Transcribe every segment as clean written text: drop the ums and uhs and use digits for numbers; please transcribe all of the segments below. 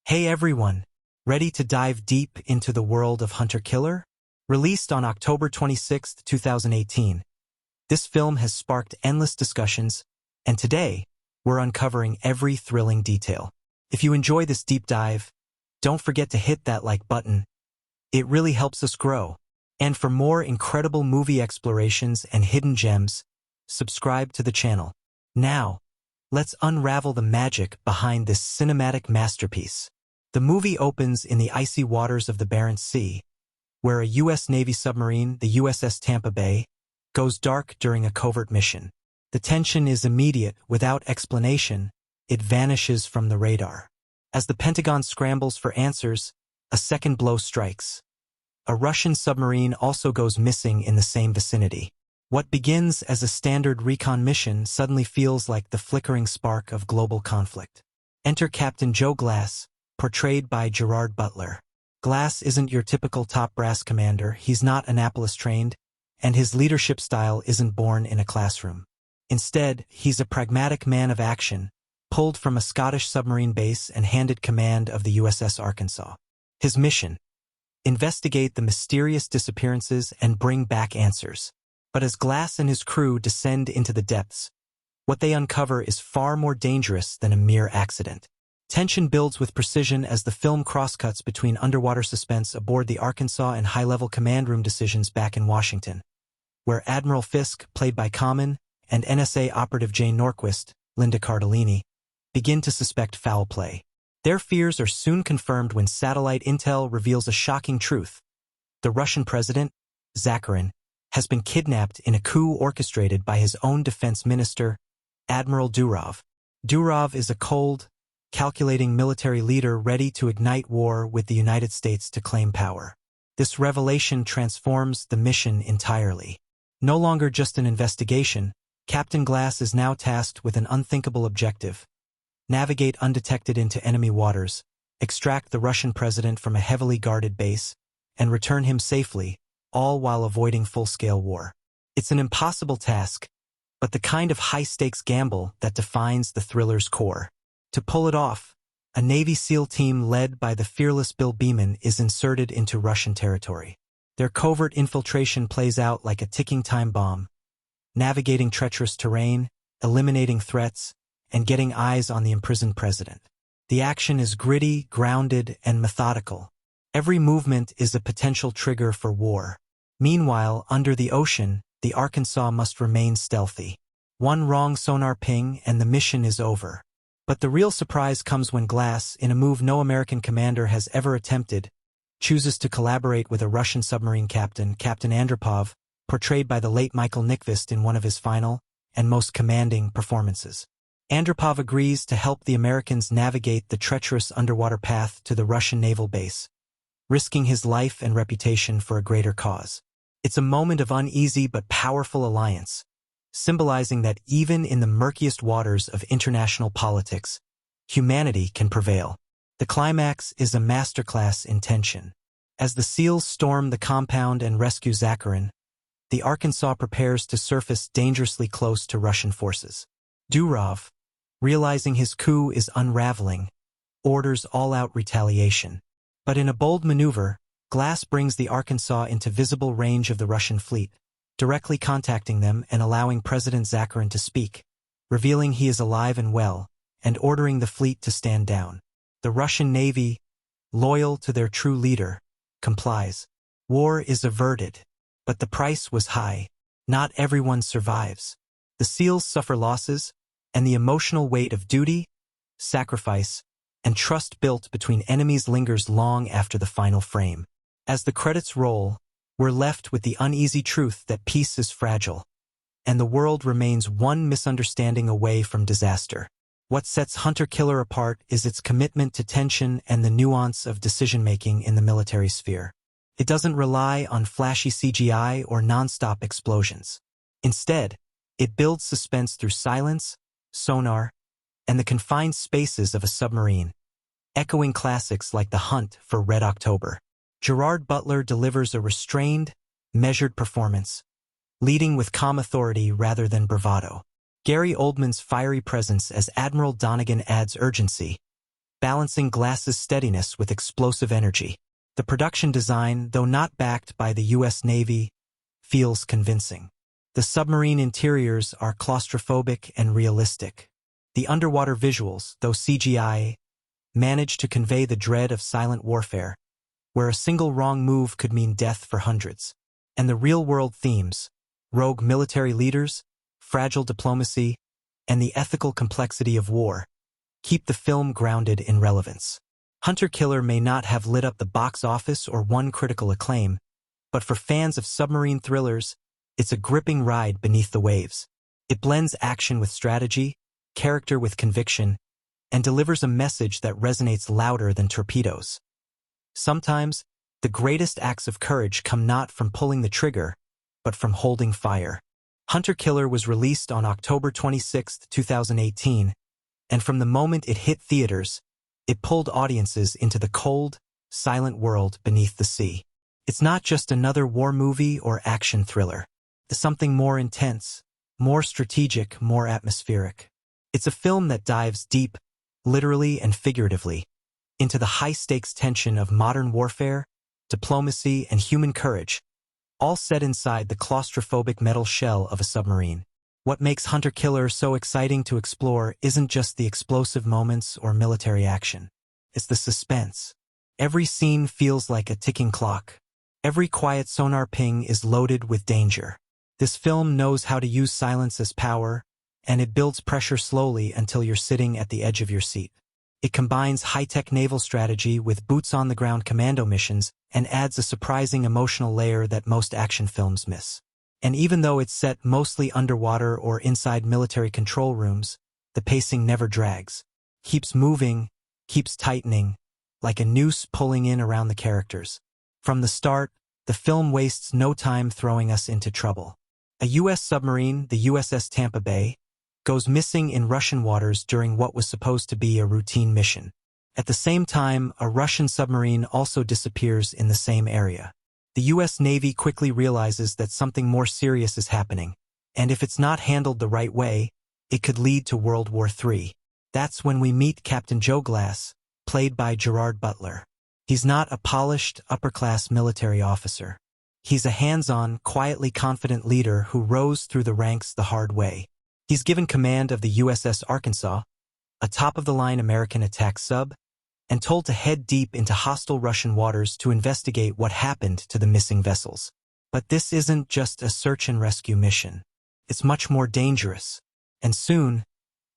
Hey everyone, ready to dive deep into the world of Hunter-Killer? Released on October 26, 2018, this film has sparked endless discussions, and today, we're uncovering every thrilling detail. If you enjoy this deep dive, don't forget to hit that like button. It really helps us grow. And for more incredible movie explorations and hidden gems, subscribe to the channel. Now, let's unravel the magic behind this cinematic masterpiece. The movie opens in the icy waters of the Barents Sea, where a U.S. Navy submarine, the USS Tampa Bay, goes dark during a covert mission. The tension is immediate. Without explanation, it vanishes from the radar. As the Pentagon scrambles for answers, a second blow strikes. A Russian submarine also goes missing in the same vicinity. What begins as a standard recon mission suddenly feels like the flickering spark of global conflict. Enter Captain Joe Glass, portrayed by Gerard Butler. Glass isn't your typical top brass commander. He's not Annapolis-trained, and his leadership style isn't born in a classroom. Instead, he's a pragmatic man of action, pulled from a Scottish submarine base and handed command of the USS Arkansas. His mission: investigate the mysterious disappearances and bring back answers. But as Glass and his crew descend into the depths, what they uncover is far more dangerous than a mere accident. Tension builds with precision as the film crosscuts between underwater suspense aboard the Arkansas and high-level command room decisions back in Washington, where Admiral Fisk, played by Common, and NSA operative Jane Norquist, Linda Cardellini, begin to suspect foul play. Their fears are soon confirmed when satellite intel reveals a shocking truth. The Russian president, Zakharin, has been kidnapped in a coup orchestrated by his own defense minister, Admiral Durov. Durov is a cold, calculating military leader ready to ignite war with the United States to claim power. This revelation transforms the mission entirely. No longer just an investigation, Captain Glass is now tasked with an unthinkable objective: navigate undetected into enemy waters, extract the Russian president from a heavily guarded base, and return him safely, all while avoiding full-scale war. It's an impossible task, but the kind of high-stakes gamble that defines the thriller's core. To pull it off, a Navy SEAL team led by the fearless Bill Beeman is inserted into Russian territory. Their covert infiltration plays out like a ticking time bomb, navigating treacherous terrain, eliminating threats, and getting eyes on the imprisoned president. The action is gritty, grounded, and methodical. Every movement is a potential trigger for war. Meanwhile, under the ocean, the Arkansas must remain stealthy. One wrong sonar ping and the mission is over. But the real surprise comes when Glass, in a move no American commander has ever attempted, chooses to collaborate with a Russian submarine captain, Captain Andropov, portrayed by the late Michael Nyqvist in one of his final and most commanding performances. Andropov agrees to help the Americans navigate the treacherous underwater path to the Russian naval base, risking his life and reputation for a greater cause. It's a moment of uneasy but powerful alliance, symbolizing that even in the murkiest waters of international politics, humanity can prevail. The climax is a masterclass in tension. As the SEALs storm the compound and rescue Zakharin, the Arkansas prepares to surface dangerously close to Russian forces. Durov, realizing his coup is unraveling, orders all-out retaliation. But in a bold maneuver, Glass brings the Arkansas into visible range of the Russian fleet, directly contacting them and allowing President Zakharin to speak, revealing he is alive and well, and ordering the fleet to stand down. The Russian Navy, loyal to their true leader, complies. War is averted, but the price was high. Not everyone survives. The SEALs suffer losses, and the emotional weight of duty, sacrifice, and trust built between enemies lingers long after the final frame. As the credits roll, we're left with the uneasy truth that peace is fragile, and the world remains one misunderstanding away from disaster. What sets Hunter-Killer apart is its commitment to tension and the nuance of decision-making in the military sphere. It doesn't rely on flashy CGI or non-stop explosions. Instead, it builds suspense through silence, sonar, and the confined spaces of a submarine, echoing classics like The Hunt for Red October. Gerard Butler delivers a restrained, measured performance, leading with calm authority rather than bravado. Gary Oldman's fiery presence as Admiral Donegan adds urgency, balancing Glass's steadiness with explosive energy. The production design, though not backed by the U.S. Navy, feels convincing. The submarine interiors are claustrophobic and realistic. The underwater visuals, though CGI, manage to convey the dread of silent warfare, where a single wrong move could mean death for hundreds. And the real-world themes, rogue military leaders, fragile diplomacy, and the ethical complexity of war, keep the film grounded in relevance. Hunter Killer may not have lit up the box office or won critical acclaim, but for fans of submarine thrillers, it's a gripping ride beneath the waves. It blends action with strategy, character with conviction, and delivers a message that resonates louder than torpedoes. Sometimes, the greatest acts of courage come not from pulling the trigger, but from holding fire. Hunter Killer was released on October 26, 2018, and from the moment it hit theaters, it pulled audiences into the cold, silent world beneath the sea. It's not just another war movie or action thriller. It's something more intense, more strategic, more atmospheric. It's a film that dives deep, literally and figuratively, into the high-stakes tension of modern warfare, diplomacy, and human courage, all set inside the claustrophobic metal shell of a submarine. What makes Hunter Killer so exciting to explore isn't just the explosive moments or military action. It's the suspense. Every scene feels like a ticking clock. Every quiet sonar ping is loaded with danger. This film knows how to use silence as power, and it builds pressure slowly until you're sitting at the edge of your seat. It combines high-tech naval strategy with boots-on-the-ground commando missions and adds a surprising emotional layer that most action films miss. And even though it's set mostly underwater or inside military control rooms, the pacing never drags. Keeps moving, keeps tightening, like a noose pulling in around the characters. From the start, the film wastes no time throwing us into trouble. A U.S. submarine, the USS Tampa Bay, goes missing in Russian waters during what was supposed to be a routine mission. At the same time, a Russian submarine also disappears in the same area. The U.S. Navy quickly realizes that something more serious is happening, and if it's not handled the right way, it could lead to World War III. That's when we meet Captain Joe Glass, played by Gerard Butler. He's not a polished, upper-class military officer. He's a hands-on, quietly confident leader who rose through the ranks the hard way. He's given command of the USS Arkansas, a top-of-the-line American attack sub, and told to head deep into hostile Russian waters to investigate what happened to the missing vessels. But this isn't just a search and rescue mission. It's much more dangerous. And soon,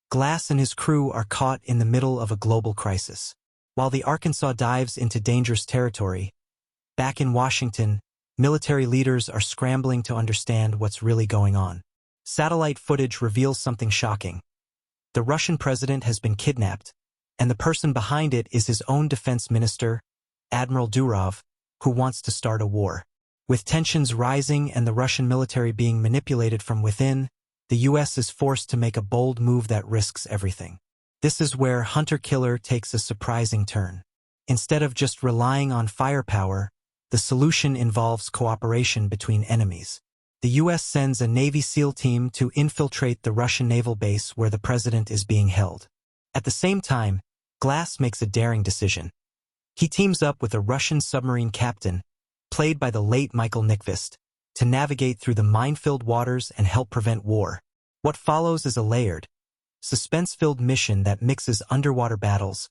Glass and his crew are caught in the middle of a global crisis. While the Arkansas dives into dangerous territory, back in Washington, military leaders are scrambling to understand what's really going on. Satellite footage reveals something shocking. The Russian president has been kidnapped, and the person behind it is his own defense minister, Admiral Durov, who wants to start a war. With tensions rising and the Russian military being manipulated from within, the U.S. is forced to make a bold move that risks everything. This is where Hunter Killer takes a surprising turn. Instead of just relying on firepower, the solution involves cooperation between enemies. The U.S. sends a Navy SEAL team to infiltrate the Russian naval base where the president is being held. At the same time, Glass makes a daring decision. He teams up with a Russian submarine captain, played by the late Michael Nyqvist, to navigate through the mine-filled waters and help prevent war. What follows is a layered, suspense-filled mission that mixes underwater battles,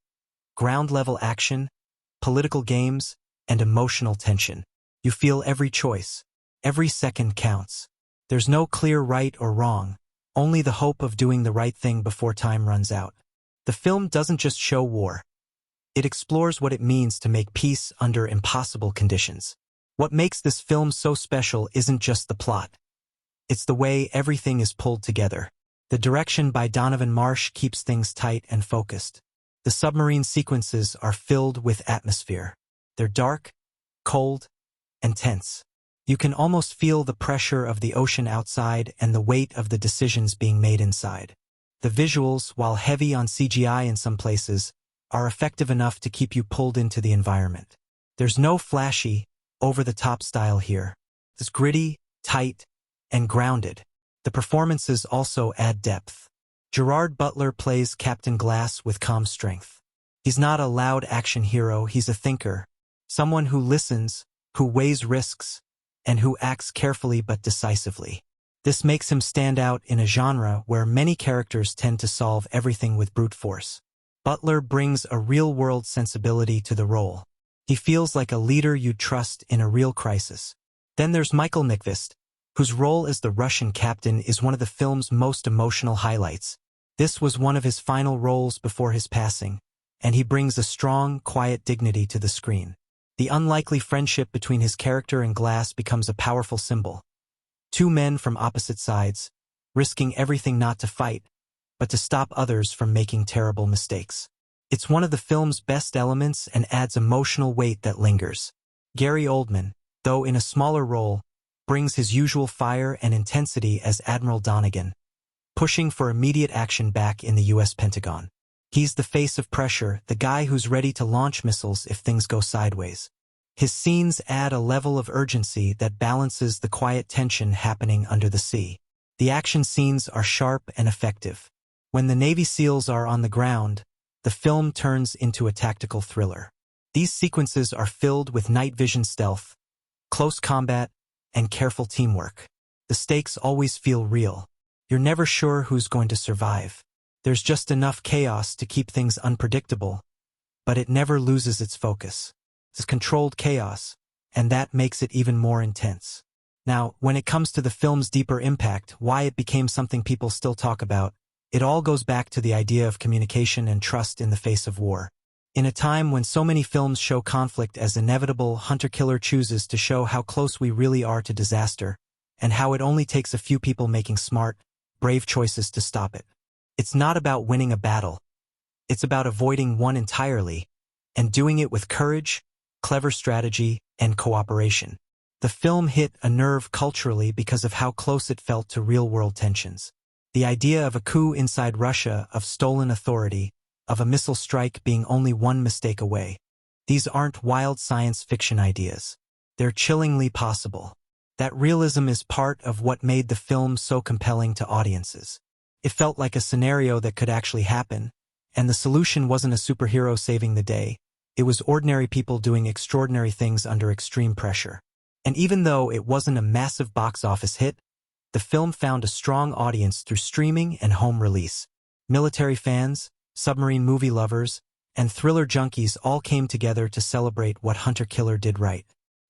ground-level action, political games, and emotional tension. You feel every choice. Every second counts. There's no clear right or wrong, only the hope of doing the right thing before time runs out. The film doesn't just show war. It explores what it means to make peace under impossible conditions. What makes this film so special isn't just the plot. It's the way everything is pulled together. The direction by Donovan Marsh keeps things tight and focused. The submarine sequences are filled with atmosphere. They're dark, cold, and tense. You can almost feel the pressure of the ocean outside and the weight of the decisions being made inside. The visuals, while heavy on CGI in some places, are effective enough to keep you pulled into the environment. There's no flashy, over-the-top style here. It's gritty, tight, and grounded. The performances also add depth. Gerard Butler plays Captain Glass with calm strength. He's not a loud action hero, he's a thinker. Someone who listens, who weighs risks, and who acts carefully but decisively. This makes him stand out in a genre where many characters tend to solve everything with brute force. Butler brings a real-world sensibility to the role. He feels like a leader you'd trust in a real crisis. Then there's Michael Nyqvist, whose role as the Russian captain is one of the film's most emotional highlights. This was one of his final roles before his passing, and he brings a strong, quiet dignity to the screen. The unlikely friendship between his character and Glass becomes a powerful symbol. Two men from opposite sides, risking everything not to fight, but to stop others from making terrible mistakes. It's one of the film's best elements and adds emotional weight that lingers. Gary Oldman, though in a smaller role, brings his usual fire and intensity as Admiral Donegan, pushing for immediate action back in the U.S. Pentagon. He's the face of pressure, the guy who's ready to launch missiles if things go sideways. His scenes add a level of urgency that balances the quiet tension happening under the sea. The action scenes are sharp and effective. When the Navy SEALs are on the ground, the film turns into a tactical thriller. These sequences are filled with night vision stealth, close combat, and careful teamwork. The stakes always feel real. You're never sure who's going to survive. There's just enough chaos to keep things unpredictable, but it never loses its focus. It's controlled chaos, and that makes it even more intense. Now, when it comes to the film's deeper impact, why it became something people still talk about, it all goes back to the idea of communication and trust in the face of war. In a time when so many films show conflict as inevitable, Hunter-Killer chooses to show how close we really are to disaster, and how it only takes a few people making smart, brave choices to stop it. It's not about winning a battle. It's about avoiding one entirely, and doing it with courage, clever strategy, and cooperation. The film hit a nerve culturally because of how close it felt to real-world tensions. The idea of a coup inside Russia, of stolen authority, of a missile strike being only one mistake away. These aren't wild science fiction ideas. They're chillingly possible. That realism is part of what made the film so compelling to audiences. It felt like a scenario that could actually happen, and the solution wasn't a superhero saving the day. It was ordinary people doing extraordinary things under extreme pressure. And even though it wasn't a massive box office hit, the film found a strong audience through streaming and home release. Military fans, submarine movie lovers, and thriller junkies all came together to celebrate what Hunter-Killer did right.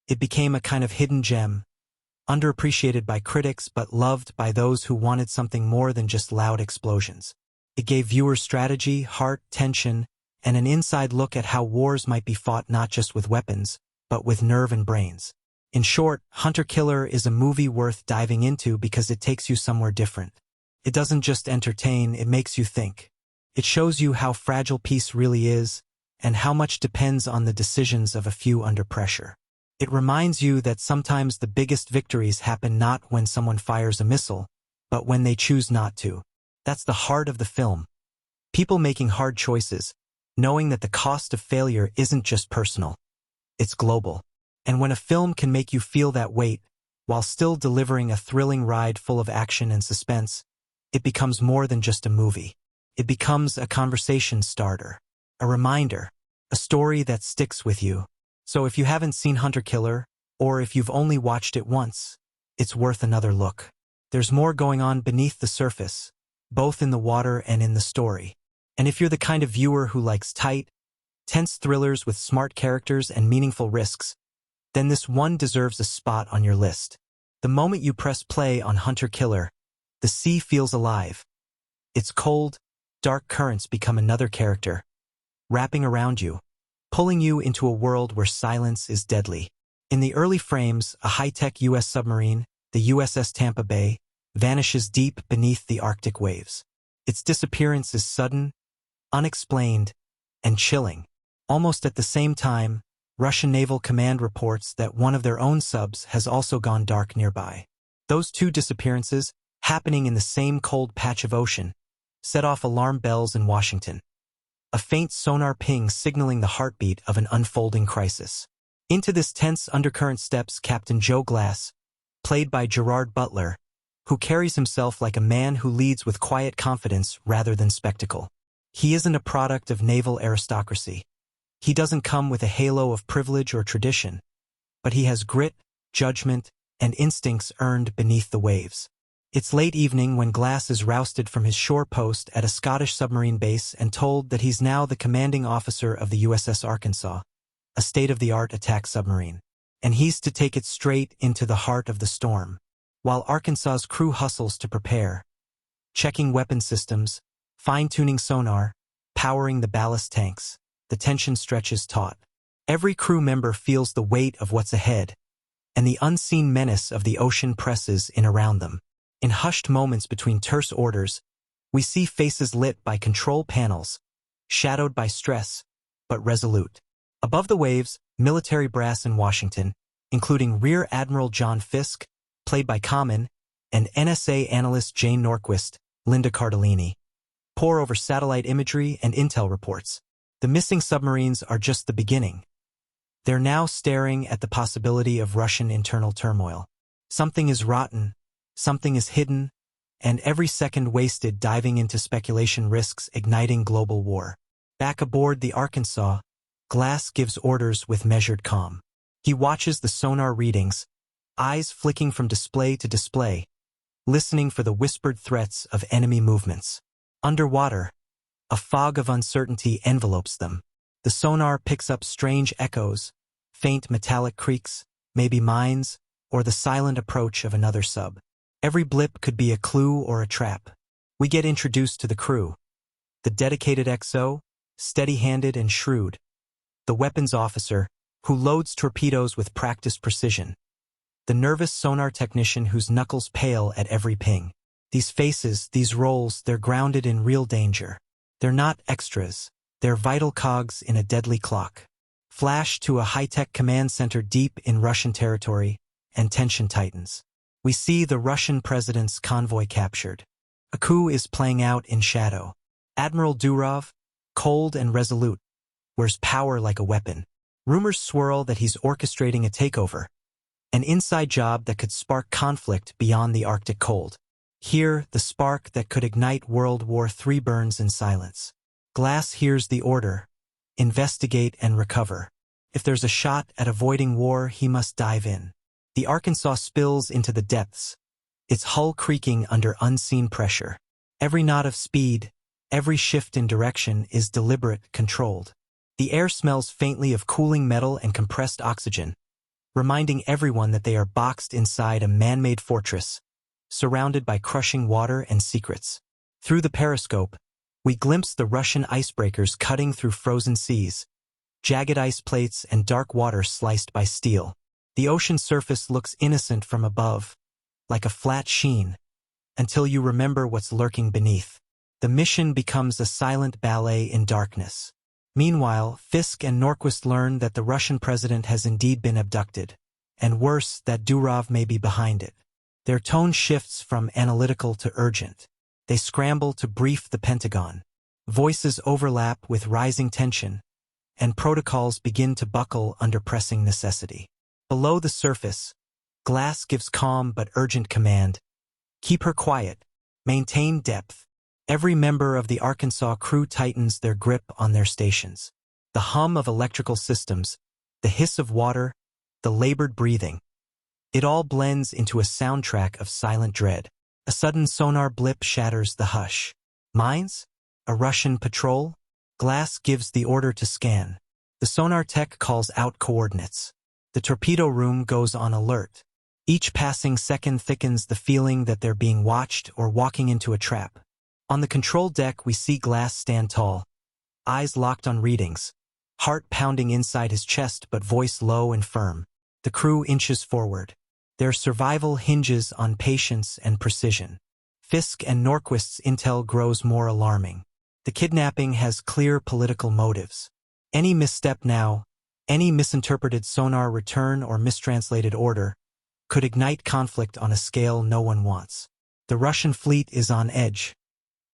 It became a kind of hidden gem, underappreciated by critics but loved by those who wanted something more than just loud explosions. It gave viewers strategy, heart, tension, and an inside look at how wars might be fought not just with weapons, but with nerve and brains. In short, Hunter-Killer is a movie worth diving into because it takes you somewhere different. It doesn't just entertain, it makes you think. It shows you how fragile peace really is, and how much depends on the decisions of a few under pressure. It reminds you that sometimes the biggest victories happen not when someone fires a missile, but when they choose not to. That's the heart of the film. People making hard choices, knowing that the cost of failure isn't just personal. It's global. And when a film can make you feel that weight, while still delivering a thrilling ride full of action and suspense, it becomes more than just a movie. It becomes a conversation starter, a reminder, a story that sticks with you. So if you haven't seen Hunter-Killer, or if you've only watched it once, it's worth another look. There's more going on beneath the surface, both in the water and in the story. And if you're the kind of viewer who likes tight, tense thrillers with smart characters and meaningful risks, then this one deserves a spot on your list. The moment you press play on Hunter-Killer, the sea feels alive. Its cold, dark currents become another character, wrapping around you, pulling you into a world where silence is deadly. In the early frames, a high-tech U.S. submarine, the USS Tampa Bay, vanishes deep beneath the Arctic waves. Its disappearance is sudden, unexplained, and chilling. Almost at the same time, Russian Naval Command reports that one of their own subs has also gone dark nearby. Those two disappearances, happening in the same cold patch of ocean, set off alarm bells in Washington. A faint sonar ping signaling the heartbeat of an unfolding crisis. Into this tense undercurrent steps Captain Joe Glass, played by Gerard Butler, who carries himself like a man who leads with quiet confidence rather than spectacle. He isn't a product of naval aristocracy. He doesn't come with a halo of privilege or tradition, but he has grit, judgment, and instincts earned beneath the waves. It's late evening when Glass is rousted from his shore post at a Scottish submarine base and told that he's now the commanding officer of the USS Arkansas, a state-of-the-art attack submarine, and he's to take it straight into the heart of the storm. While Arkansas's crew hustles to prepare, checking weapon systems, fine-tuning sonar, powering the ballast tanks, the tension stretches taut. Every crew member feels the weight of what's ahead, and the unseen menace of the ocean presses in around them. In hushed moments between terse orders, we see faces lit by control panels, shadowed by stress, but resolute. Above the waves, military brass in Washington, including Rear Admiral John Fiske, played by Common, and NSA analyst Jane Norquist, Linda Cardellini, pore over satellite imagery and intel reports. The missing submarines are just the beginning. They're now staring at the possibility of Russian internal turmoil. Something is rotten, something is hidden, and every second wasted diving into speculation risks igniting global war. Back aboard the Arkansas, Glass gives orders with measured calm. He watches the sonar readings, eyes flicking from display to display, listening for the whispered threats of enemy movements. Underwater, a fog of uncertainty envelopes them. The sonar picks up strange echoes, faint metallic creaks, maybe mines, or the silent approach of another sub. Every blip could be a clue or a trap. We get introduced to the crew. The dedicated XO, steady-handed and shrewd. The weapons officer, who loads torpedoes with practiced precision. The nervous sonar technician whose knuckles pale at every ping. These faces, these roles, they're grounded in real danger. They're not extras. They're vital cogs in a deadly clock. Flash to a high-tech command center deep in Russian territory, and tension tightens. We see the Russian president's convoy captured. A coup is playing out in shadow. Admiral Durov, cold and resolute, wears power like a weapon. Rumors swirl that he's orchestrating a takeover, an inside job that could spark conflict beyond the Arctic cold. Here, the spark that could ignite World War III burns in silence. Glass hears the order: investigate and recover. If there's a shot at avoiding war, he must dive in. The Arkansas spills into the depths, its hull creaking under unseen pressure. Every knot of speed, every shift in direction is deliberate, controlled. The air smells faintly of cooling metal and compressed oxygen, reminding everyone that they are boxed inside a man-made fortress, surrounded by crushing water and secrets. Through the periscope, we glimpse the Russian icebreakers cutting through frozen seas, jagged ice plates and dark water sliced by steel. The ocean surface looks innocent from above, like a flat sheen, until you remember what's lurking beneath. The mission becomes a silent ballet in darkness. Meanwhile, Fiske and Norquist learn that the Russian president has indeed been abducted, and worse, that Durov may be behind it. Their tone shifts from analytical to urgent. They scramble to brief the Pentagon. Voices overlap with rising tension, and protocols begin to buckle under pressing necessity. Below the surface, Glass gives calm but urgent command. Keep her quiet. Maintain depth. Every member of the Arkansas crew tightens their grip on their stations. The hum of electrical systems, the hiss of water, the labored breathing. It all blends into a soundtrack of silent dread. A sudden sonar blip shatters the hush. Mines? A Russian patrol? Glass gives the order to scan. The sonar tech calls out coordinates. The torpedo room goes on alert. Each passing second thickens the feeling that they're being watched or walking into a trap. On the control deck, we see Glass stand tall, eyes locked on readings, heart pounding inside his chest but voice low and firm. The crew inches forward. Their survival hinges on patience and precision. Fiske and Norquist's intel grows more alarming. The kidnapping has clear political motives. Any misstep now, any misinterpreted sonar return or mistranslated order, could ignite conflict on a scale no one wants. The Russian fleet is on edge,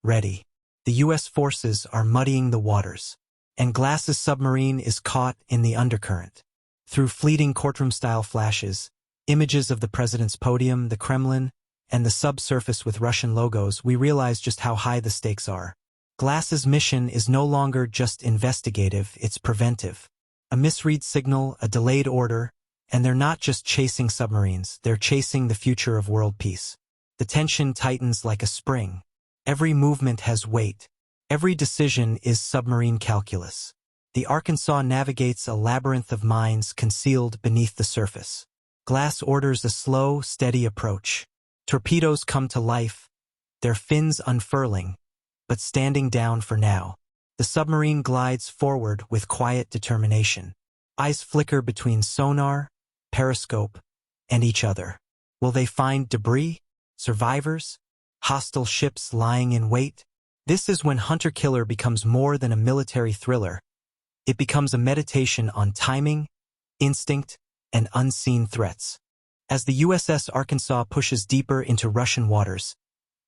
ready. The U.S. forces are muddying the waters, and Glass's submarine is caught in the undercurrent. Through fleeting courtroom-style flashes, images of the president's podium, the Kremlin, and the subsurface with Russian logos, we realize just how high the stakes are. Glass's mission is no longer just investigative, it's preventive. A misread signal, a delayed order, and they're not just chasing submarines, they're chasing the future of world peace. The tension tightens like a spring. Every movement has weight. Every decision is submarine calculus. The Arkansas navigates a labyrinth of mines concealed beneath the surface. Glass orders a slow, steady approach. Torpedoes come to life, their fins unfurling, but standing down for now. The submarine glides forward with quiet determination. Eyes flicker between sonar, periscope, and each other. Will they find debris? Survivors? Hostile ships lying in wait? This is when Hunter-Killer becomes more than a military thriller. It becomes a meditation on timing, instinct, and unseen threats. As the USS Arkansas pushes deeper into Russian waters,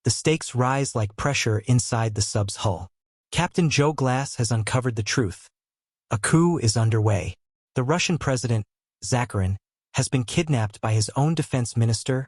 the stakes rise like pressure inside the sub's hull. Captain Joe Glass has uncovered the truth. A coup is underway. The Russian president, Zakharin, has been kidnapped by his own defense minister,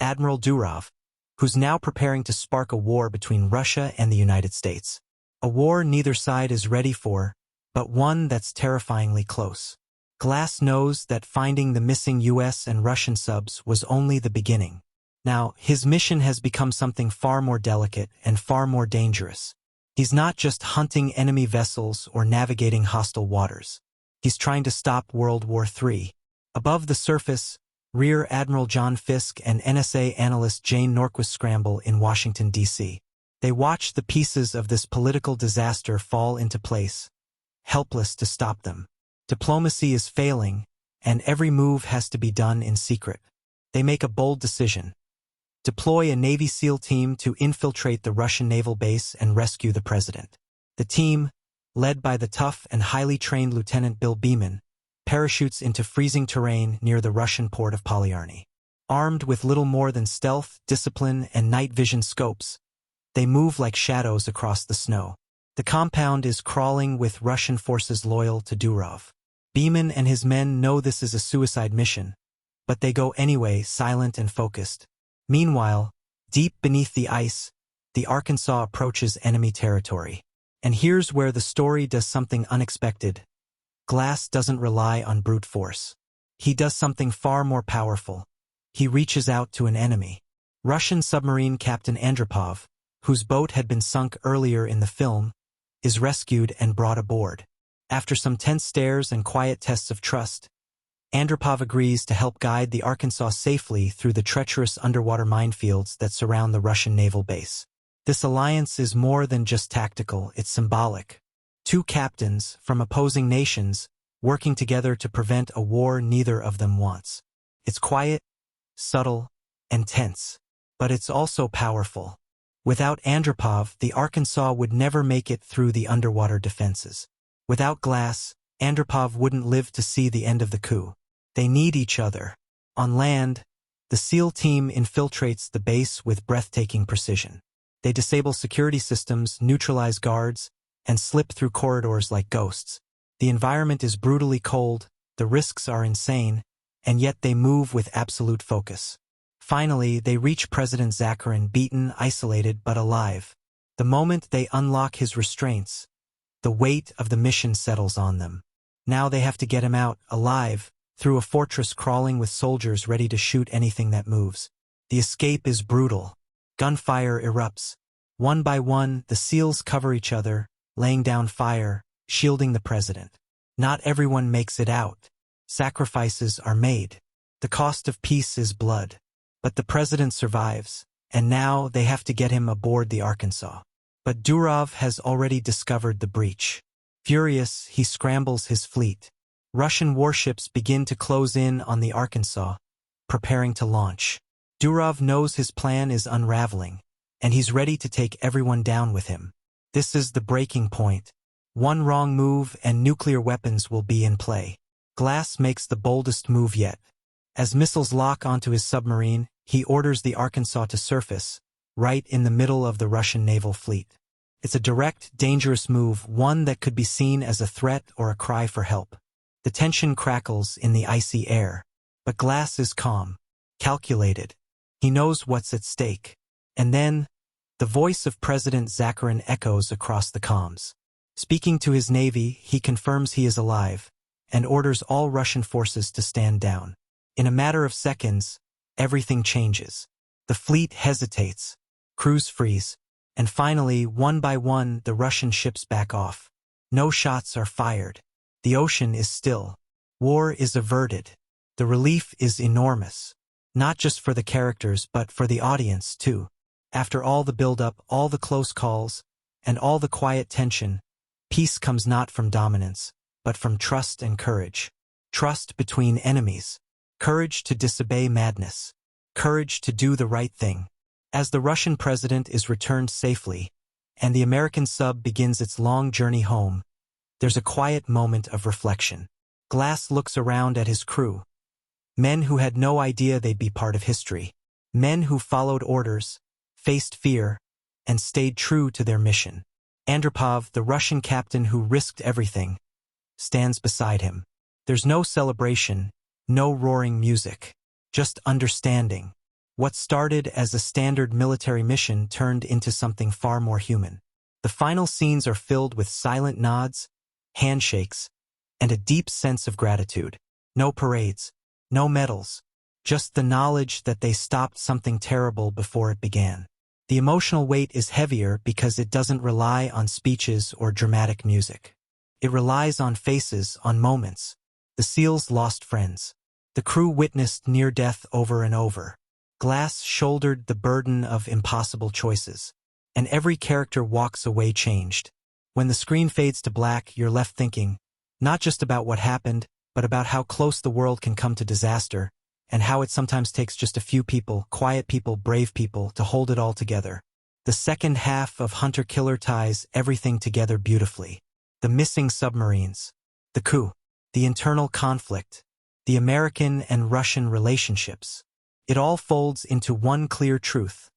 Admiral Durov, who's now preparing to spark a war between Russia and the United States. A war neither side is ready for, but one that's terrifyingly close. Glass knows that finding the missing US and Russian subs was only the beginning. Now, his mission has become something far more delicate and far more dangerous. He's not just hunting enemy vessels or navigating hostile waters. He's trying to stop World War III. Above the surface, Rear Admiral John Fiske and NSA analyst Jane Norquist scramble in Washington, D.C. They watch the pieces of this political disaster fall into place, helpless to stop them. Diplomacy is failing, and every move has to be done in secret. They make a bold decision. Deploy a Navy SEAL team to infiltrate the Russian naval base and rescue the president. The team, led by the tough and highly trained Lieutenant Bill Beeman, parachutes into freezing terrain near the Russian port of Polyarny. Armed with little more than stealth, discipline, and night vision scopes, they move like shadows across the snow. The compound is crawling with Russian forces loyal to Durov. Beeman and his men know this is a suicide mission, but they go anyway, silent and focused. Meanwhile, deep beneath the ice, the Arkansas approaches enemy territory. And here's where the story does something unexpected. Glass doesn't rely on brute force. He does something far more powerful. He reaches out to an enemy. Russian submarine Captain Andropov, whose boat had been sunk earlier in the film, is rescued and brought aboard. After some tense stares and quiet tests of trust, Andropov agrees to help guide the Arkansas safely through the treacherous underwater minefields that surround the Russian naval base. This alliance is more than just tactical, it's symbolic. Two captains from opposing nations working together to prevent a war neither of them wants. It's quiet, subtle, and tense, but it's also powerful. Without Andropov, the Arkansas would never make it through the underwater defenses. Without Glass, Andropov wouldn't live to see the end of the coup. They need each other. On land, the SEAL team infiltrates the base with breathtaking precision. They disable security systems, neutralize guards, and slip through corridors like ghosts. The environment is brutally cold, the risks are insane, and yet they move with absolute focus. Finally, they reach President Zakharin beaten, isolated, but alive. The moment they unlock his restraints, the weight of the mission settles on them. Now they have to get him out, alive, through a fortress crawling with soldiers ready to shoot anything that moves. The escape is brutal. Gunfire erupts. One by one, the SEALs cover each other, laying down fire, shielding the president. Not everyone makes it out. Sacrifices are made. The cost of peace is blood. But the president survives, and now they have to get him aboard the Arkansas. But Durov has already discovered the breach. Furious, he scrambles his fleet. Russian warships begin to close in on the Arkansas, preparing to launch. Durov knows his plan is unraveling, and he's ready to take everyone down with him. This is the breaking point. One wrong move and nuclear weapons will be in play. Glass makes the boldest move yet. As missiles lock onto his submarine, he orders the Arkansas to surface, right in the middle of the Russian naval fleet. It's a direct, dangerous move, one that could be seen as a threat or a cry for help. The tension crackles in the icy air, but Glass is calm, calculated. He knows what's at stake. And then, The voice of President Zakharin echoes across the comms. Speaking to his navy, he confirms he is alive and orders all Russian forces to stand down. In a matter of seconds, everything changes. The fleet hesitates, crews freeze, and finally, one by one, the Russian ships back off. No shots are fired. The ocean is still. War is averted. The relief is enormous. Not just for the characters, but for the audience, too. After all the build-up, all the close calls, and all the quiet tension, peace comes not from dominance, but from trust and courage. Trust between enemies. Courage to disobey madness. Courage to do the right thing. As the Russian president is returned safely, and the American sub begins its long journey home, there's a quiet moment of reflection. Glass looks around at his crew. Men who had no idea they'd be part of history. Men who followed orders, faced fear, and stayed true to their mission. Andropov, the Russian captain who risked everything, stands beside him. There's no celebration, no roaring music, just understanding. What started as a standard military mission turned into something far more human. The final scenes are filled with silent nods, handshakes, and a deep sense of gratitude. No parades, no medals, just the knowledge that they stopped something terrible before it began. The emotional weight is heavier because it doesn't rely on speeches or dramatic music. It relies on faces, on moments. The SEALs lost friends. The crew witnessed near death over and over. Glass shouldered the burden of impossible choices, and every character walks away changed. When the screen fades to black, you're left thinking, not just about what happened, but about how close the world can come to disaster, and how it sometimes takes just a few people, quiet people, brave people, to hold it all together. The second half of Hunter Killer ties everything together beautifully. The missing submarines, the coup, the internal conflict, the American and Russian relationships. It all folds into one clear truth.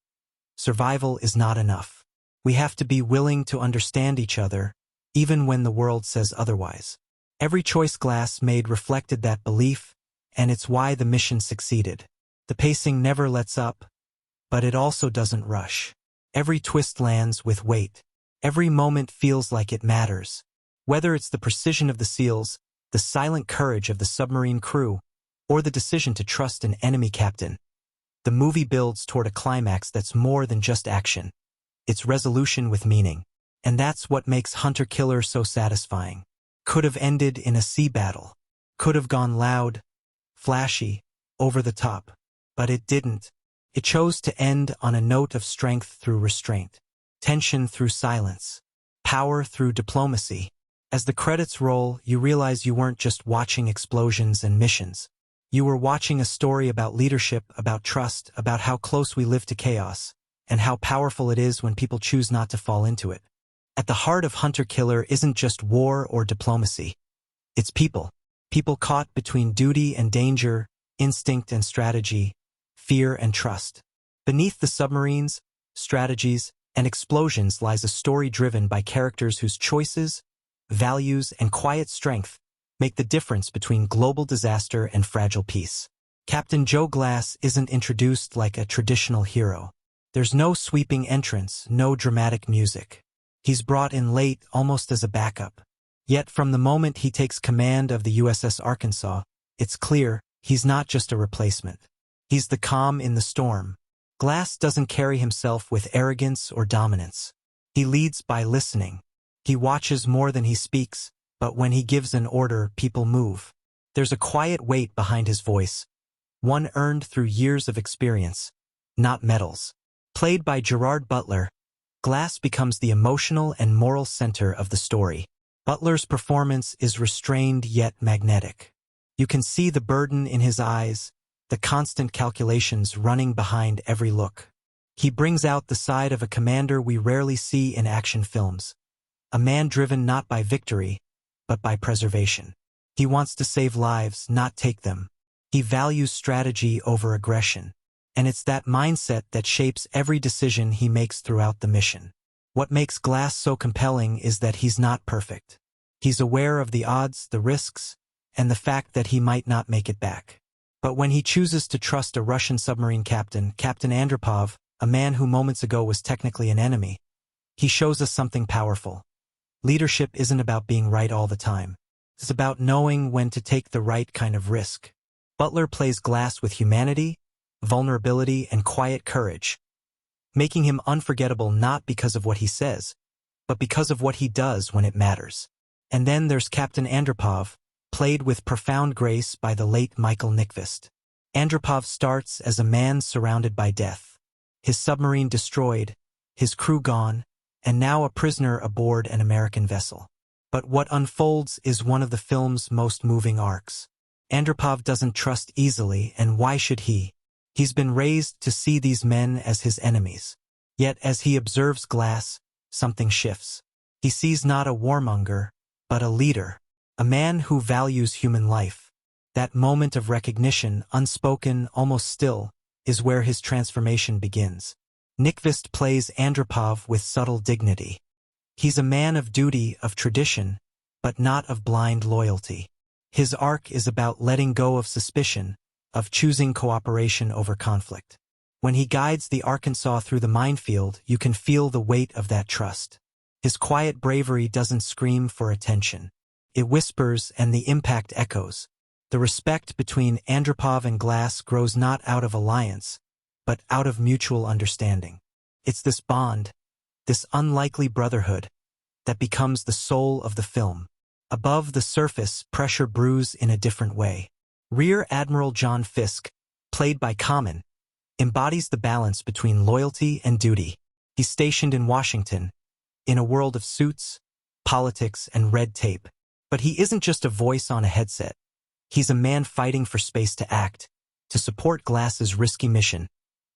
Survival is not enough. We have to be willing to understand each other, even when the world says otherwise. Every choice Glass made reflected that belief, and it's why the mission succeeded. The pacing never lets up, but it also doesn't rush. Every twist lands with weight. Every moment feels like it matters. Whether it's the precision of the SEALs, the silent courage of the submarine crew, or the decision to trust an enemy captain, the movie builds toward a climax that's more than just action. It's resolution with meaning. And that's what makes Hunter Killer so satisfying. Could have ended in a sea battle. Could have gone loud, flashy, over the top. But it didn't. It chose to end on a note of strength through restraint, tension through silence, power through diplomacy. As the credits roll, you realize you weren't just watching explosions and missions. You were watching a story about leadership, about trust, about how close we live to chaos, and how powerful it is when people choose not to fall into it. At the heart of Hunter Killer isn't just war or diplomacy. It's people. People caught between duty and danger, instinct and strategy, fear and trust. Beneath the submarines, strategies, and explosions lies a story driven by characters whose choices, values, and quiet strength make the difference between global disaster and fragile peace. Captain Joe Glass isn't introduced like a traditional hero. There's no sweeping entrance, no dramatic music. He's brought in late, almost as a backup. Yet from the moment he takes command of the USS Arkansas, it's clear he's not just a replacement. He's the calm in the storm. Glass doesn't carry himself with arrogance or dominance. He leads by listening. He watches more than he speaks, but when he gives an order, people move. There's a quiet weight behind his voice, one earned through years of experience, not medals. Played by Gerard Butler, Glass becomes the emotional and moral center of the story. Butler's performance is restrained yet magnetic. You can see the burden in his eyes, the constant calculations running behind every look. He brings out the side of a commander we rarely see in action films. A man driven not by victory, but by preservation. He wants to save lives, not take them. He values strategy over aggression. And it's that mindset that shapes every decision he makes throughout the mission. What makes Glass so compelling is that he's not perfect. He's aware of the odds, the risks, and the fact that he might not make it back. But when he chooses to trust a Russian submarine captain, Captain Andropov, a man who moments ago was technically an enemy. He shows us something powerful. Leadership isn't about being right all the time. It's about knowing when to take the right kind of risk. Butler plays Glass with humanity, vulnerability, and quiet courage, making him unforgettable not because of what he says, but because of what he does when it matters. And then there's Captain Andropov, played with profound grace by the late Michael Nyqvist. Andropov starts as a man surrounded by death, his submarine destroyed, his crew gone, and now a prisoner aboard an American vessel. But what unfolds is one of the film's most moving arcs. Andropov doesn't trust easily, and why should he? He's been raised to see these men as his enemies. Yet as he observes Glass, something shifts. He sees not a warmonger, but a leader, a man who values human life. That moment of recognition, unspoken, almost still, is where his transformation begins. Nyqvist plays Andropov with subtle dignity. He's a man of duty, of tradition, but not of blind loyalty. His arc is about letting go of suspicion, of choosing cooperation over conflict. When he guides the Arkansas through the minefield, you can feel the weight of that trust. His quiet bravery doesn't scream for attention. It whispers, and the impact echoes. The respect between Andropov and Glass grows not out of alliance, but out of mutual understanding. It's this bond, this unlikely brotherhood, that becomes the soul of the film. Above the surface, pressure brews in a different way. Rear Admiral John Fisk, played by Common, embodies the balance between loyalty and duty. He's stationed in Washington, in a world of suits, politics, and red tape. But he isn't just a voice on a headset. He's a man fighting for space to act, to support Glass's risky mission,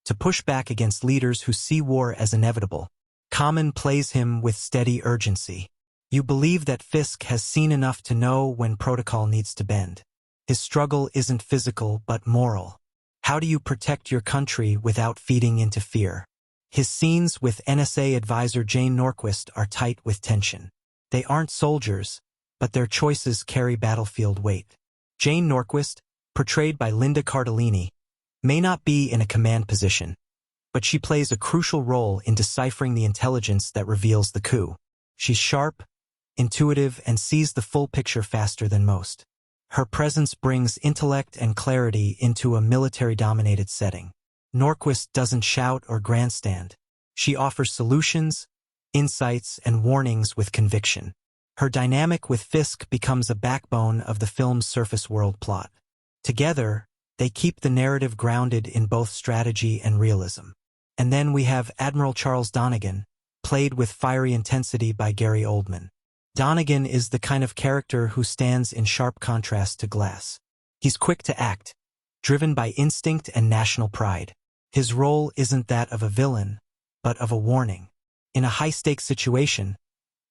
to push back against leaders who see war as inevitable. Common plays him with steady urgency. You believe that Fisk has seen enough to know when protocol needs to bend. His struggle isn't physical but moral. How do you protect your country without feeding into fear? His scenes with NSA advisor Jane Norquist are tight with tension. They aren't soldiers, but their choices carry battlefield weight. Jane Norquist, portrayed by Linda Cardellini, may not be in a command position, but she plays a crucial role in deciphering the intelligence that reveals the coup. She's sharp, intuitive, and sees the full picture faster than most. Her presence brings intellect and clarity into a military-dominated setting. Norquist doesn't shout or grandstand. She offers solutions, insights, and warnings with conviction. Her dynamic with Fisk becomes a backbone of the film's surface world plot. Together, they keep the narrative grounded in both strategy and realism. And then we have Admiral Charles Donegan, played with fiery intensity by Gary Oldman. Donegan is the kind of character who stands in sharp contrast to Glass. He's quick to act, driven by instinct and national pride. His role isn't that of a villain, but of a warning. In a high-stakes situation,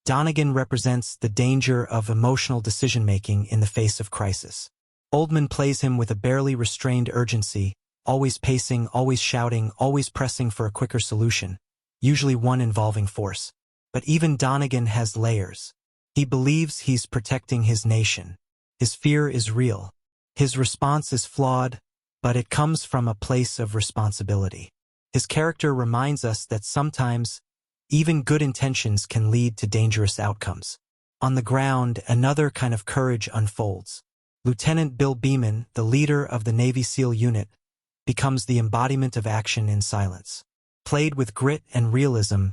Donegan represents the danger of emotional decision-making in the face of crisis. Oldman plays him with a barely restrained urgency, always pacing, always shouting, always pressing for a quicker solution, usually one involving force. But even Donegan has layers. He believes he's protecting his nation. His fear is real. His response is flawed, but it comes from a place of responsibility. His character reminds us that sometimes, even good intentions can lead to dangerous outcomes. On the ground, another kind of courage unfolds. Lieutenant Bill Beeman, the leader of the Navy SEAL unit, becomes the embodiment of action in silence. Played with grit and realism,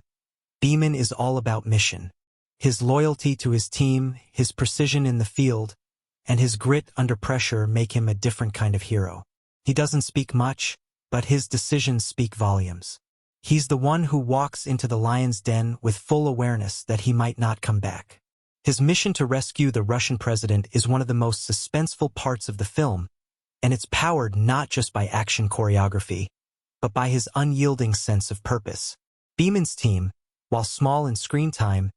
Beeman is all about mission. His loyalty to his team, his precision in the field, and his grit under pressure make him a different kind of hero. He doesn't speak much, but his decisions speak volumes. He's the one who walks into the lion's den with full awareness that he might not come back. His mission to rescue the Russian president is one of the most suspenseful parts of the film, and it's powered not just by action choreography, but by his unyielding sense of purpose. Beeman's team, while small in screen time,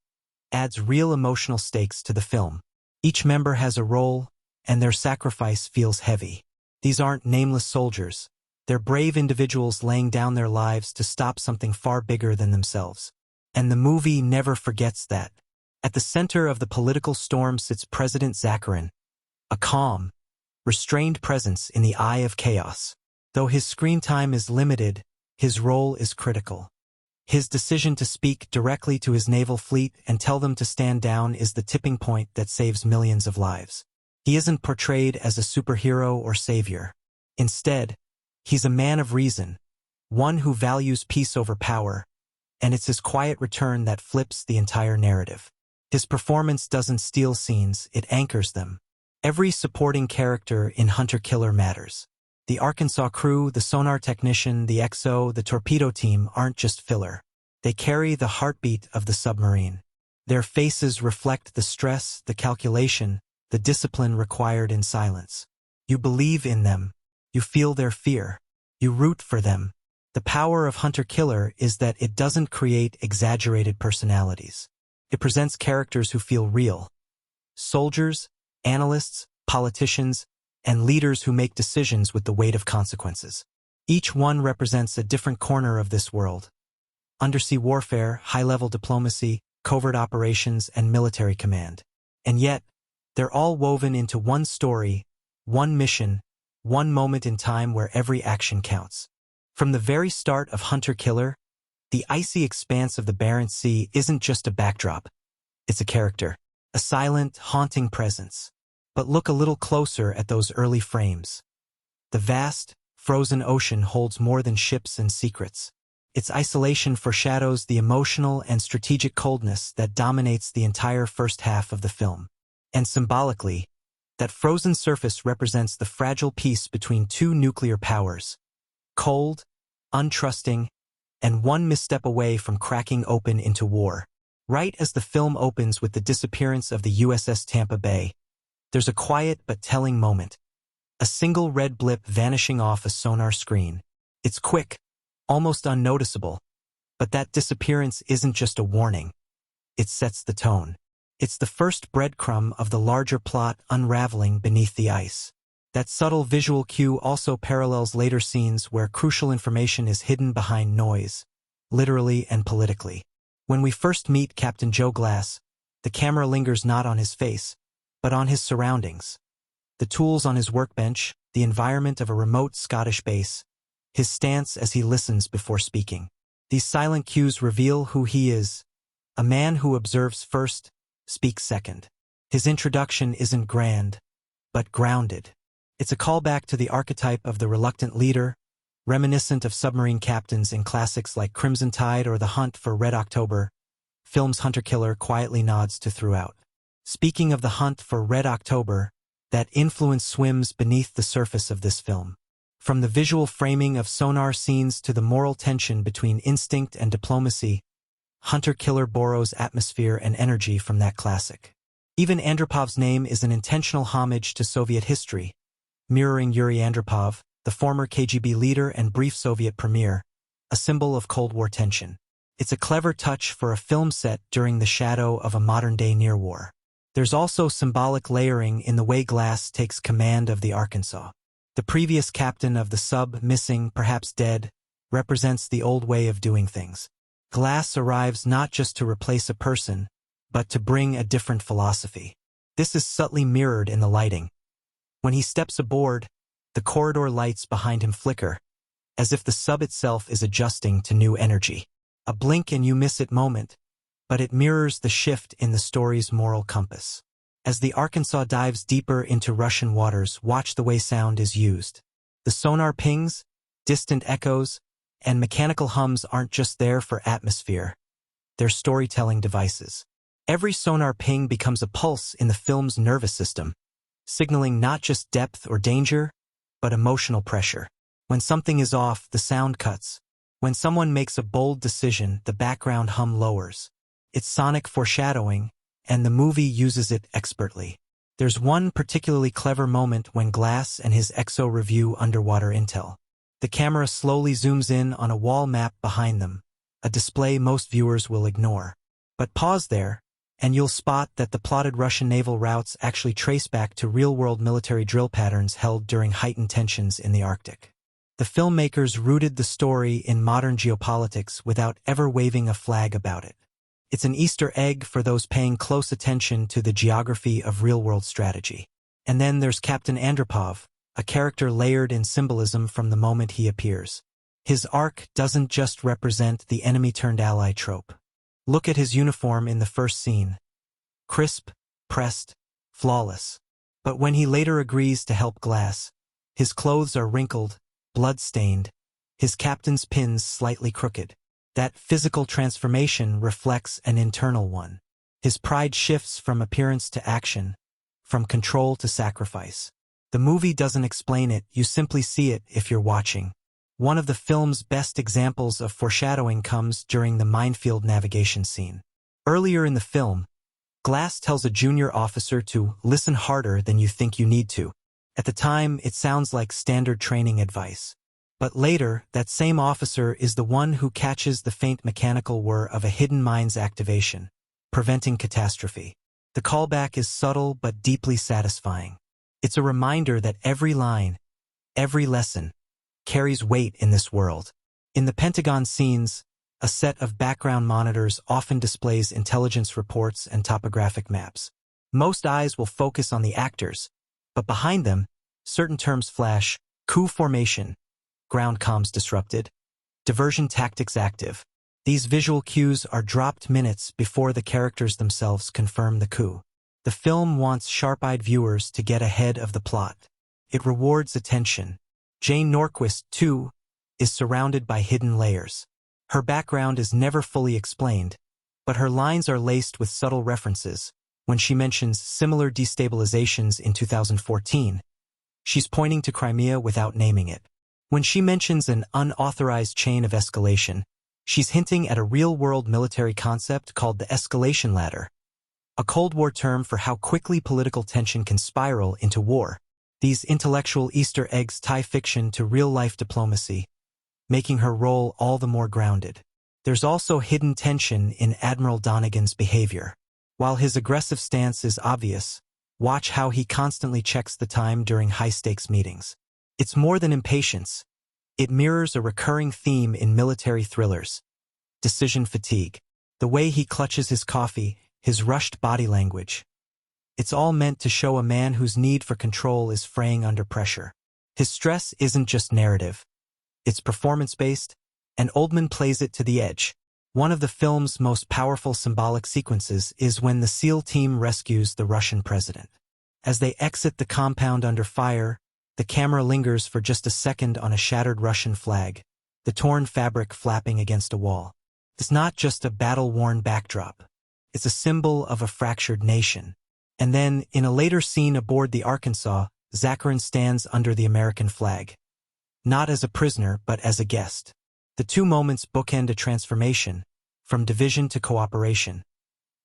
adds real emotional stakes to the film. Each member has a role, and their sacrifice feels heavy. These aren't nameless soldiers. They're brave individuals laying down their lives to stop something far bigger than themselves. And the movie never forgets that. At the center of the political storm sits President Zakharin, a calm, restrained presence in the eye of chaos. Though his screen time is limited, his role is critical. His decision to speak directly to his naval fleet and tell them to stand down is the tipping point that saves millions of lives. He isn't portrayed as a superhero or savior. Instead, he's a man of reason, one who values peace over power, and it's his quiet return that flips the entire narrative. His performance doesn't steal scenes, it anchors them. Every supporting character in Hunter Killer matters. The Arkansas crew, the sonar technician, the XO, the torpedo team aren't just filler. They carry the heartbeat of the submarine. Their faces reflect the stress, the calculation, the discipline required in silence. You believe in them. You feel their fear. You root for them. The power of Hunter Killer is that it doesn't create exaggerated personalities. It presents characters who feel real. Soldiers, analysts, politicians, and leaders who make decisions with the weight of consequences. Each one represents a different corner of this world. Undersea warfare, high-level diplomacy, covert operations, and military command. And yet, they're all woven into one story, one mission, one moment in time where every action counts. From the very start of Hunter Killer, the icy expanse of the Barents Sea isn't just a backdrop. It's a character, a silent, haunting presence. But look a little closer at those early frames. The vast, frozen ocean holds more than ships and secrets. Its isolation foreshadows the emotional and strategic coldness that dominates the entire first half of the film. And symbolically, that frozen surface represents the fragile peace between two nuclear powers. Cold, untrusting, and one misstep away from cracking open into war. Right as the film opens with the disappearance of the USS Tampa Bay, there's a quiet but telling moment. A single red blip vanishing off a sonar screen. It's quick, almost unnoticeable. But that disappearance isn't just a warning. It sets the tone. It's the first breadcrumb of the larger plot unraveling beneath the ice. That subtle visual cue also parallels later scenes where crucial information is hidden behind noise, literally and politically. When we first meet Captain Joe Glass, the camera lingers not on his face, but on his surroundings. The tools on his workbench, the environment of a remote Scottish base, his stance as he listens before speaking. These silent cues reveal who he is, a man who observes first, speaks second. His introduction isn't grand, but grounded. It's a callback to the archetype of the reluctant leader, reminiscent of submarine captains in classics like Crimson Tide or The Hunt for Red October. Film's Hunter Killer quietly nods to throughout. Speaking of The Hunt for Red October, that influence swims beneath the surface of this film. From the visual framing of sonar scenes to the moral tension between instinct and diplomacy, Hunter Killer borrows atmosphere and energy from that classic. Even Andropov's name is an intentional homage to Soviet history, mirroring Yuri Andropov, the former KGB leader and brief Soviet premier, a symbol of Cold War tension. It's a clever touch for a film set during the shadow of a modern-day near-war. There's also symbolic layering in the way Glass takes command of the Arkansas. The previous captain of the sub, missing, perhaps dead, represents the old way of doing things. Glass arrives not just to replace a person, but to bring a different philosophy. This is subtly mirrored in the lighting. When he steps aboard, the corridor lights behind him flicker, as if the sub itself is adjusting to new energy. A blink and you miss it moment, but it mirrors the shift in the story's moral compass. As the Arkansas dives deeper into Russian waters, watch the way sound is used. The sonar pings, distant echoes, and mechanical hums aren't just there for atmosphere. They're storytelling devices. Every sonar ping becomes a pulse in the film's nervous system, signaling not just depth or danger, but emotional pressure. When something is off, the sound cuts. When someone makes a bold decision, the background hum lowers. It's sonic foreshadowing, and the movie uses it expertly. There's one particularly clever moment when Glass and his XO review underwater intel. The camera slowly zooms in on a wall map behind them, a display most viewers will ignore. But pause there, and you'll spot that the plotted Russian naval routes actually trace back to real-world military drill patterns held during heightened tensions in the Arctic. The filmmakers rooted the story in modern geopolitics without ever waving a flag about it. It's an Easter egg for those paying close attention to the geography of real-world strategy. And then there's Captain Andropov, a character layered in symbolism from the moment he appears. His arc doesn't just represent the enemy-turned-ally trope. Look at his uniform in the first scene. Crisp, pressed, flawless. But when he later agrees to help Glass, his clothes are wrinkled, blood-stained, his captain's pins slightly crooked. That physical transformation reflects an internal one. His pride shifts from appearance to action, from control to sacrifice. The movie doesn't explain it, you simply see it if you're watching. One of the film's best examples of foreshadowing comes during the minefield navigation scene. Earlier in the film, Glass tells a junior officer to listen harder than you think you need to. At the time, it sounds like standard training advice. But later, that same officer is the one who catches the faint mechanical whir of a hidden mine's activation, preventing catastrophe. The callback is subtle but deeply satisfying. It's a reminder that every line, every lesson, carries weight in this world. In the Pentagon scenes, a set of background monitors often displays intelligence reports and topographic maps. Most eyes will focus on the actors, but behind them, certain terms flash: coup formation, ground comms disrupted, diversion tactics active. These visual cues are dropped minutes before the characters themselves confirm the coup. The film wants sharp-eyed viewers to get ahead of the plot. It rewards attention. Jane Norquist, too, is surrounded by hidden layers. Her background is never fully explained, but her lines are laced with subtle references. When she mentions similar destabilizations in 2014, she's pointing to Crimea without naming it. When she mentions an unauthorized chain of escalation, she's hinting at a real-world military concept called the escalation ladder, a Cold War term for how quickly political tension can spiral into war. These intellectual Easter eggs tie fiction to real-life diplomacy, making her role all the more grounded. There's also hidden tension in Admiral Donegan's behavior. While his aggressive stance is obvious, watch how he constantly checks the time during high-stakes meetings. It's more than impatience. It mirrors a recurring theme in military thrillers: decision fatigue. The way he clutches his coffee, his rushed body language. It's all meant to show a man whose need for control is fraying under pressure. His stress isn't just narrative. It's performance-based, and Oldman plays it to the edge. One of the film's most powerful symbolic sequences is when the SEAL team rescues the Russian president. As they exit the compound under fire, the camera lingers for just a second on a shattered Russian flag, the torn fabric flapping against a wall. It's not just a battle-worn backdrop. It's a symbol of a fractured nation. And then, in a later scene aboard the Arkansas, Zakharin stands under the American flag. Not as a prisoner, but as a guest. The two moments bookend a transformation, from division to cooperation,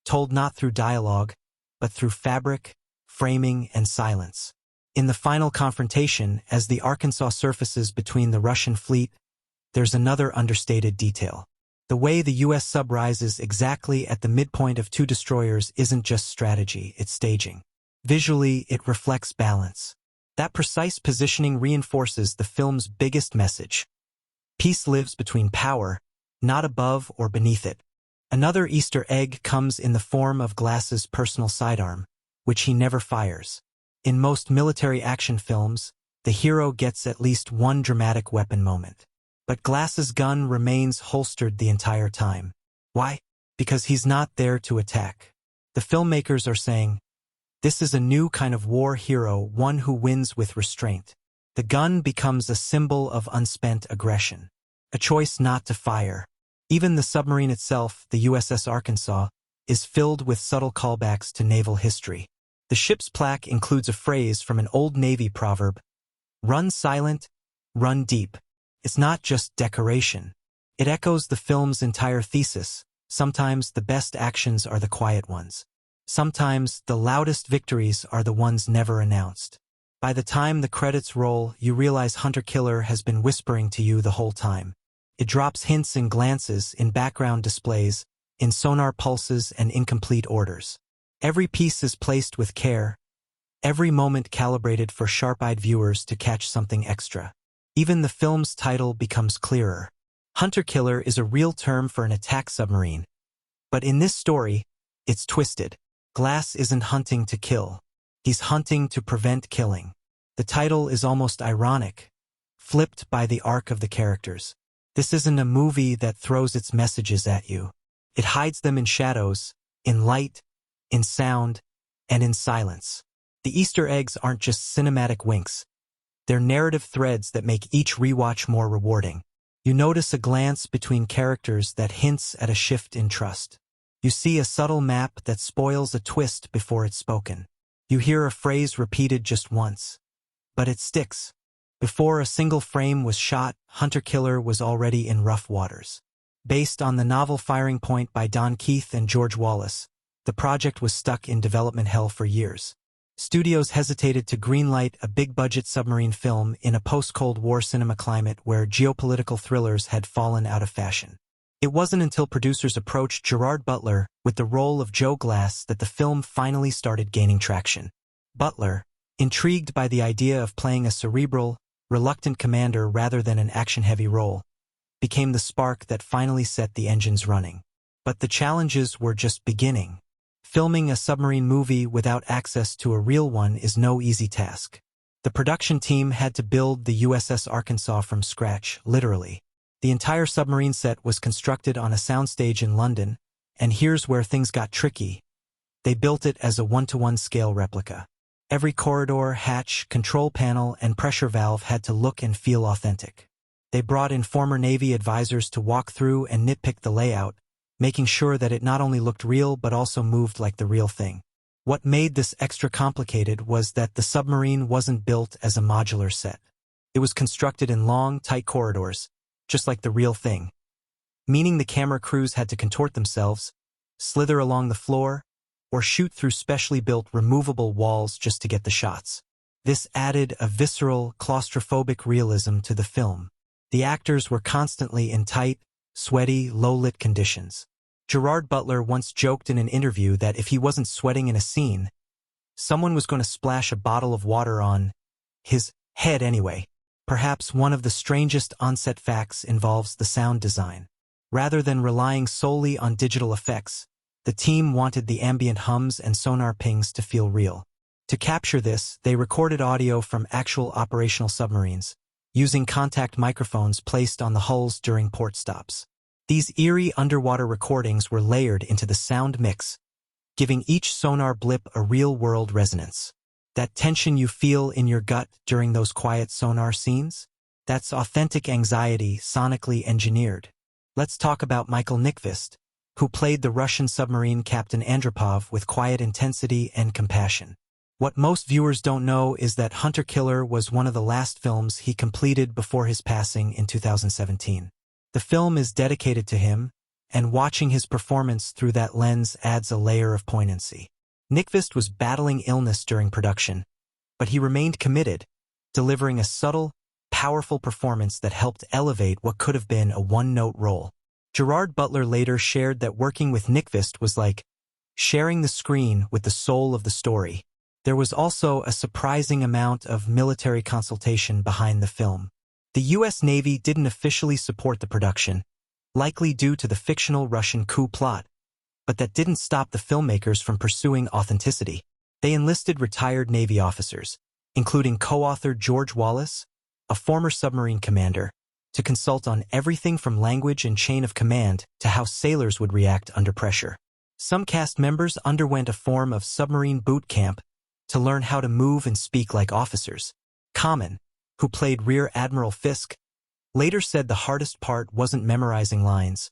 told not through dialogue, but through fabric, framing, and silence. In the final confrontation, as the Arkansas surfaces between the Russian fleet, there's another understated detail. The way the U.S. sub rises exactly at the midpoint of two destroyers isn't just strategy, it's staging. Visually, it reflects balance. That precise positioning reinforces the film's biggest message. Peace lives between power, not above or beneath it. Another Easter egg comes in the form of Glass's personal sidearm, which he never fires. In most military action films, the hero gets at least one dramatic weapon moment. But Glass's gun remains holstered the entire time. Why? Because he's not there to attack. The filmmakers are saying, this is a new kind of war hero, one who wins with restraint. The gun becomes a symbol of unspent aggression, a choice not to fire. Even the submarine itself, the USS Arkansas, is filled with subtle callbacks to naval history. The ship's plaque includes a phrase from an old Navy proverb: run silent, run deep. It's not just decoration. It echoes the film's entire thesis. Sometimes the best actions are the quiet ones. Sometimes the loudest victories are the ones never announced. By the time the credits roll, you realize Hunter Killer has been whispering to you the whole time. It drops hints and glances in background displays, in sonar pulses and incomplete orders. Every piece is placed with care, every moment calibrated for sharp-eyed viewers to catch something extra. Even the film's title becomes clearer. Hunter Killer is a real term for an attack submarine. But in this story, it's twisted. Glass isn't hunting to kill. He's hunting to prevent killing. The title is almost ironic, flipped by the arc of the characters. This isn't a movie that throws its messages at you. It hides them in shadows, in light, in sound, and in silence. The Easter eggs aren't just cinematic winks. They're narrative threads that make each rewatch more rewarding. You notice a glance between characters that hints at a shift in trust. You see a subtle map that spoils a twist before it's spoken. You hear a phrase repeated just once, but it sticks. Before a single frame was shot, Hunter-Killer was already in rough waters. Based on the novel Firing Point by Don Keith and George Wallace, the project was stuck in development hell for years. Studios hesitated to greenlight a big-budget submarine film in a post-Cold War cinema climate where geopolitical thrillers had fallen out of fashion. It wasn't until producers approached Gerard Butler with the role of Joe Glass that the film finally started gaining traction. Butler, intrigued by the idea of playing a cerebral, reluctant commander rather than an action-heavy role, became the spark that finally set the engines running. But the challenges were just beginning. Filming a submarine movie without access to a real one is no easy task. The production team had to build the USS Arkansas from scratch, literally. The entire submarine set was constructed on a soundstage in London, and here's where things got tricky. They built it as a 1-to-1 scale replica. Every corridor, hatch, control panel, and pressure valve had to look and feel authentic. They brought in former Navy advisors to walk through and nitpick the layout, making sure that it not only looked real but also moved like the real thing. What made this extra complicated was that the submarine wasn't built as a modular set. It was constructed in long, tight corridors, just like the real thing, meaning the camera crews had to contort themselves, slither along the floor, or shoot through specially built removable walls just to get the shots. This added a visceral, claustrophobic realism to the film. The actors were constantly in tight, sweaty, low-lit conditions. Gerard Butler once joked in an interview that if he wasn't sweating in a scene, someone was going to splash a bottle of water on his head anyway. Perhaps one of the strangest on-set facts involves the sound design. Rather than relying solely on digital effects, the team wanted the ambient hums and sonar pings to feel real. To capture this, they recorded audio from actual operational submarines, using contact microphones placed on the hulls during port stops. These eerie underwater recordings were layered into the sound mix, giving each sonar blip a real-world resonance. That tension you feel in your gut during those quiet sonar scenes? That's authentic anxiety sonically engineered. Let's talk about Michael Nyqvist, who played the Russian submarine Captain Andropov with quiet intensity and compassion. What most viewers don't know is that Hunter-Killer was one of the last films he completed before his passing in 2017. The film is dedicated to him, and watching his performance through that lens adds a layer of poignancy. Nyqvist was battling illness during production, but he remained committed, delivering a subtle, powerful performance that helped elevate what could have been a one-note role. Gerard Butler later shared that working with Nyqvist was like sharing the screen with the soul of the story. There was also a surprising amount of military consultation behind the film. The U.S. Navy didn't officially support the production, likely due to the fictional Russian coup plot, but that didn't stop the filmmakers from pursuing authenticity. They enlisted retired Navy officers, including co-author George Wallace, a former submarine commander, to consult on everything from language and chain of command to how sailors would react under pressure. Some cast members underwent a form of submarine boot camp to learn how to move and speak like officers. Common, who played Rear Admiral Fisk, later said the hardest part wasn't memorizing lines,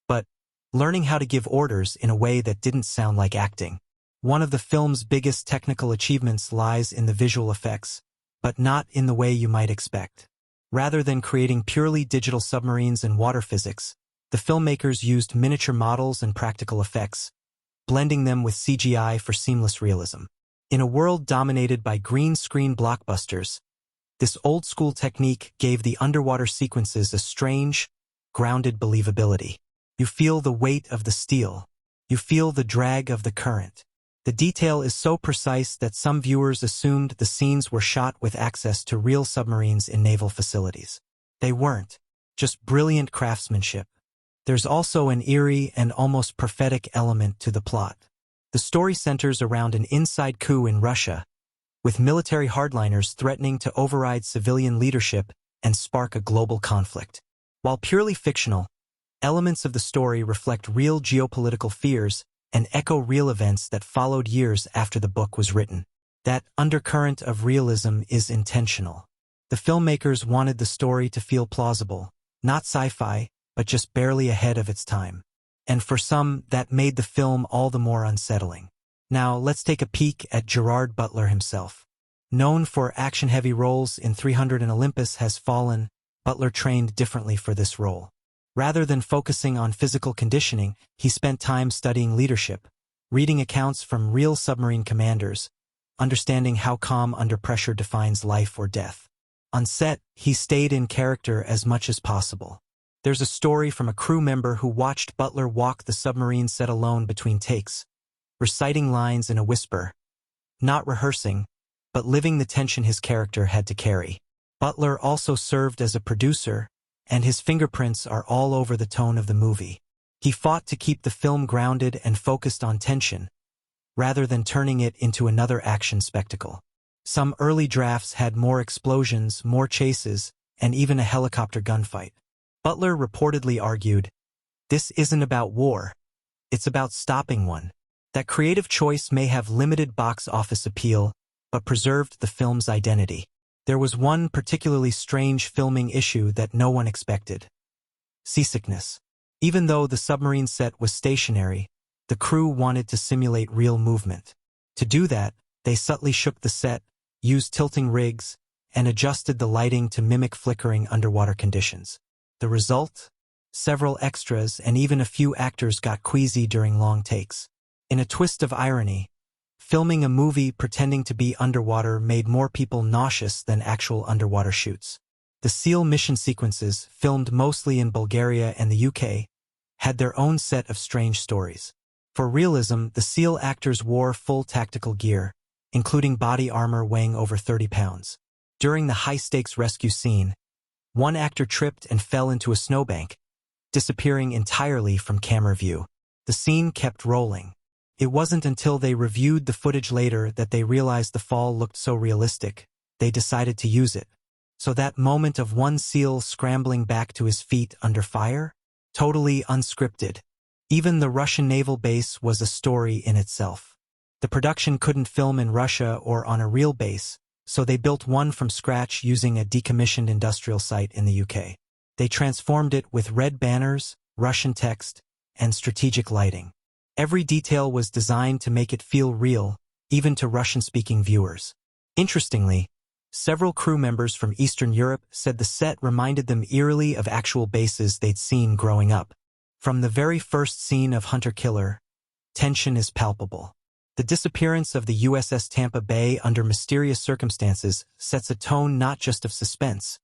but learning how to give orders in a way that didn't sound like acting. One of the film's biggest technical achievements lies in the visual effects, but not in the way you might expect. Rather than creating purely digital submarines and water physics, the filmmakers used miniature models and practical effects, blending them with CGI for seamless realism. In a world dominated by green screen blockbusters, this old-school technique gave the underwater sequences a strange, grounded believability. You feel the weight of the steel. You feel the drag of the current. The detail is so precise that some viewers assumed the scenes were shot with access to real submarines in naval facilities. They weren't, just brilliant craftsmanship. There's also an eerie and almost prophetic element to the plot. The story centers around an inside coup in Russia, with military hardliners threatening to override civilian leadership and spark a global conflict. While purely fictional, elements of the story reflect real geopolitical fears and echo real events that followed years after the book was written. That undercurrent of realism is intentional. The filmmakers wanted the story to feel plausible, not sci-fi, but just barely ahead of its time. And for some, that made the film all the more unsettling. Now, let's take a peek at Gerard Butler himself. Known for action-heavy roles in 300 and Olympus Has Fallen, Butler trained differently for this role. Rather than focusing on physical conditioning, he spent time studying leadership, reading accounts from real submarine commanders, understanding how calm under pressure defines life or death. On set, he stayed in character as much as possible. There's a story from a crew member who watched Butler walk the submarine set alone between takes, reciting lines in a whisper, not rehearsing, but living the tension his character had to carry. Butler also served as a producer, and his fingerprints are all over the tone of the movie. He fought to keep the film grounded and focused on tension, rather than turning it into another action spectacle. Some early drafts had more explosions, more chases, and even a helicopter gunfight. Butler reportedly argued, "This isn't about war, it's about stopping one." That creative choice may have limited box office appeal, but preserved the film's identity. There was one particularly strange filming issue that no one expected: seasickness. Even though the submarine set was stationary, the crew wanted to simulate real movement. To do that, they subtly shook the set, used tilting rigs, and adjusted the lighting to mimic flickering underwater conditions. The result? Several extras and even a few actors got queasy during long takes. In a twist of irony, filming a movie pretending to be underwater made more people nauseous than actual underwater shoots. The SEAL mission sequences, filmed mostly in Bulgaria and the UK, had their own set of strange stories. For realism, the SEAL actors wore full tactical gear, including body armor weighing over 30 pounds. During the high-stakes rescue scene, one actor tripped and fell into a snowbank, disappearing entirely from camera view. The scene kept rolling. It wasn't until they reviewed the footage later that they realized the fall looked so realistic, they decided to use it. So that moment of one SEAL scrambling back to his feet under fire? Totally unscripted. Even the Russian naval base was a story in itself. The production couldn't film in Russia or on a real base, so they built one from scratch using a decommissioned industrial site in the UK. They transformed it with red banners, Russian text, and strategic lighting. Every detail was designed to make it feel real, even to Russian-speaking viewers. Interestingly, several crew members from Eastern Europe said the set reminded them eerily of actual bases they'd seen growing up. From the very first scene of Hunter Killer, tension is palpable. The disappearance of the USS Tampa Bay under mysterious circumstances sets a tone not just of suspense,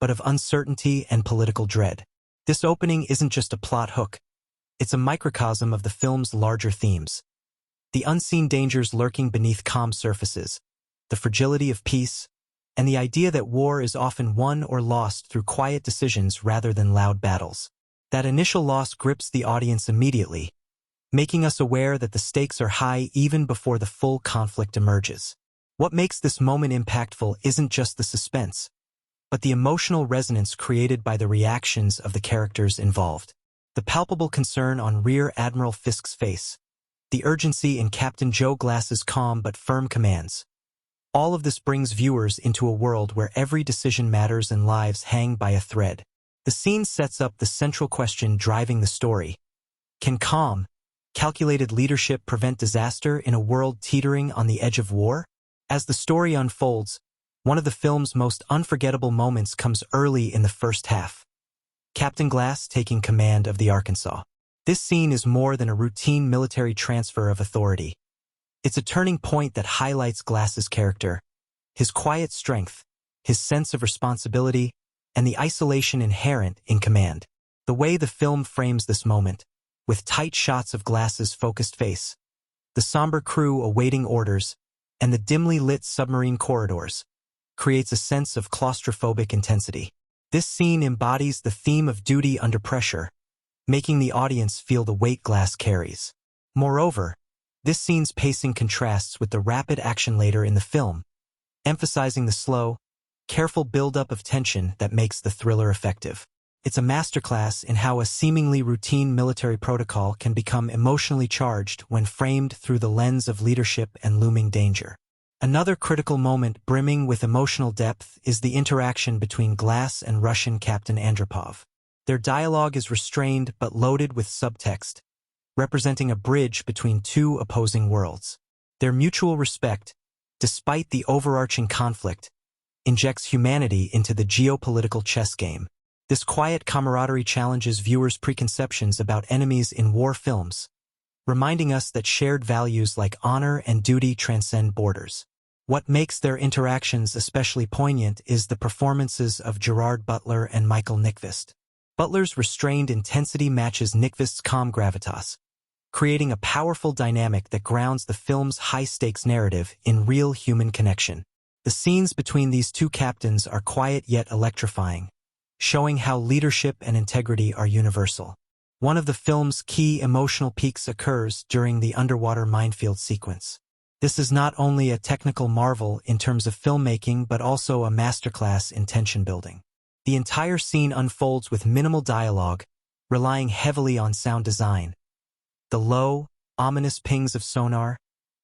but of uncertainty and political dread. This opening isn't just a plot hook. It's a microcosm of the film's larger themes. The unseen dangers lurking beneath calm surfaces, the fragility of peace, and the idea that war is often won or lost through quiet decisions rather than loud battles. That initial loss grips the audience immediately, making us aware that the stakes are high even before the full conflict emerges. What makes this moment impactful isn't just the suspense, but the emotional resonance created by the reactions of the characters involved. The palpable concern on Rear Admiral Fisk's face, the urgency in Captain Joe Glass's calm but firm commands. All of this brings viewers into a world where every decision matters and lives hang by a thread. The scene sets up the central question driving the story. Can calm, calculated leadership prevent disaster in a world teetering on the edge of war? As the story unfolds, one of the film's most unforgettable moments comes early in the first half. Captain Glass taking command of the Arkansas. This scene is more than a routine military transfer of authority. It's a turning point that highlights Glass's character, his quiet strength, his sense of responsibility, and the isolation inherent in command. The way the film frames this moment, with tight shots of Glass's focused face, the somber crew awaiting orders, and the dimly lit submarine corridors, creates a sense of claustrophobic intensity. This scene embodies the theme of duty under pressure, making the audience feel the weight Glass carries. Moreover, this scene's pacing contrasts with the rapid action later in the film, emphasizing the slow, careful buildup of tension that makes the thriller effective. It's a masterclass in how a seemingly routine military protocol can become emotionally charged when framed through the lens of leadership and looming danger. Another critical moment brimming with emotional depth is the interaction between Glass and Russian Captain Andropov. Their dialogue is restrained but loaded with subtext, representing a bridge between two opposing worlds. Their mutual respect, despite the overarching conflict, injects humanity into the geopolitical chess game. This quiet camaraderie challenges viewers' preconceptions about enemies in war films, reminding us that shared values like honor and duty transcend borders. What makes their interactions especially poignant is the performances of Gerard Butler and Michael Nyqvist. Butler's restrained intensity matches Nyqvist's calm gravitas, creating a powerful dynamic that grounds the film's high-stakes narrative in real human connection. The scenes between these two captains are quiet yet electrifying, showing how leadership and integrity are universal. One of the film's key emotional peaks occurs during the underwater minefield sequence. This is not only a technical marvel in terms of filmmaking but also a masterclass in tension building. The entire scene unfolds with minimal dialogue, relying heavily on sound design. The low, ominous pings of sonar,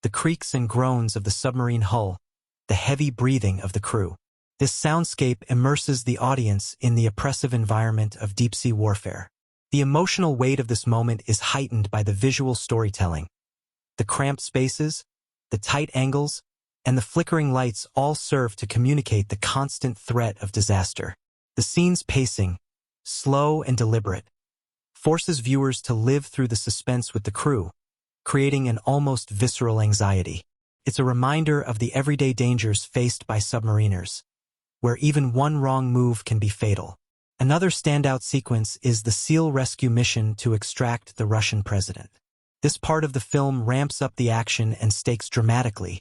the creaks and groans of the submarine hull, the heavy breathing of the crew. This soundscape immerses the audience in the oppressive environment of deep-sea warfare. The emotional weight of this moment is heightened by the visual storytelling. The cramped spaces, the tight angles, and the flickering lights all serve to communicate the constant threat of disaster. The scene's pacing, slow and deliberate, forces viewers to live through the suspense with the crew, creating an almost visceral anxiety. It's a reminder of the everyday dangers faced by submariners, where even one wrong move can be fatal. Another standout sequence is the SEAL rescue mission to extract the Russian president. This part of the film ramps up the action and stakes dramatically,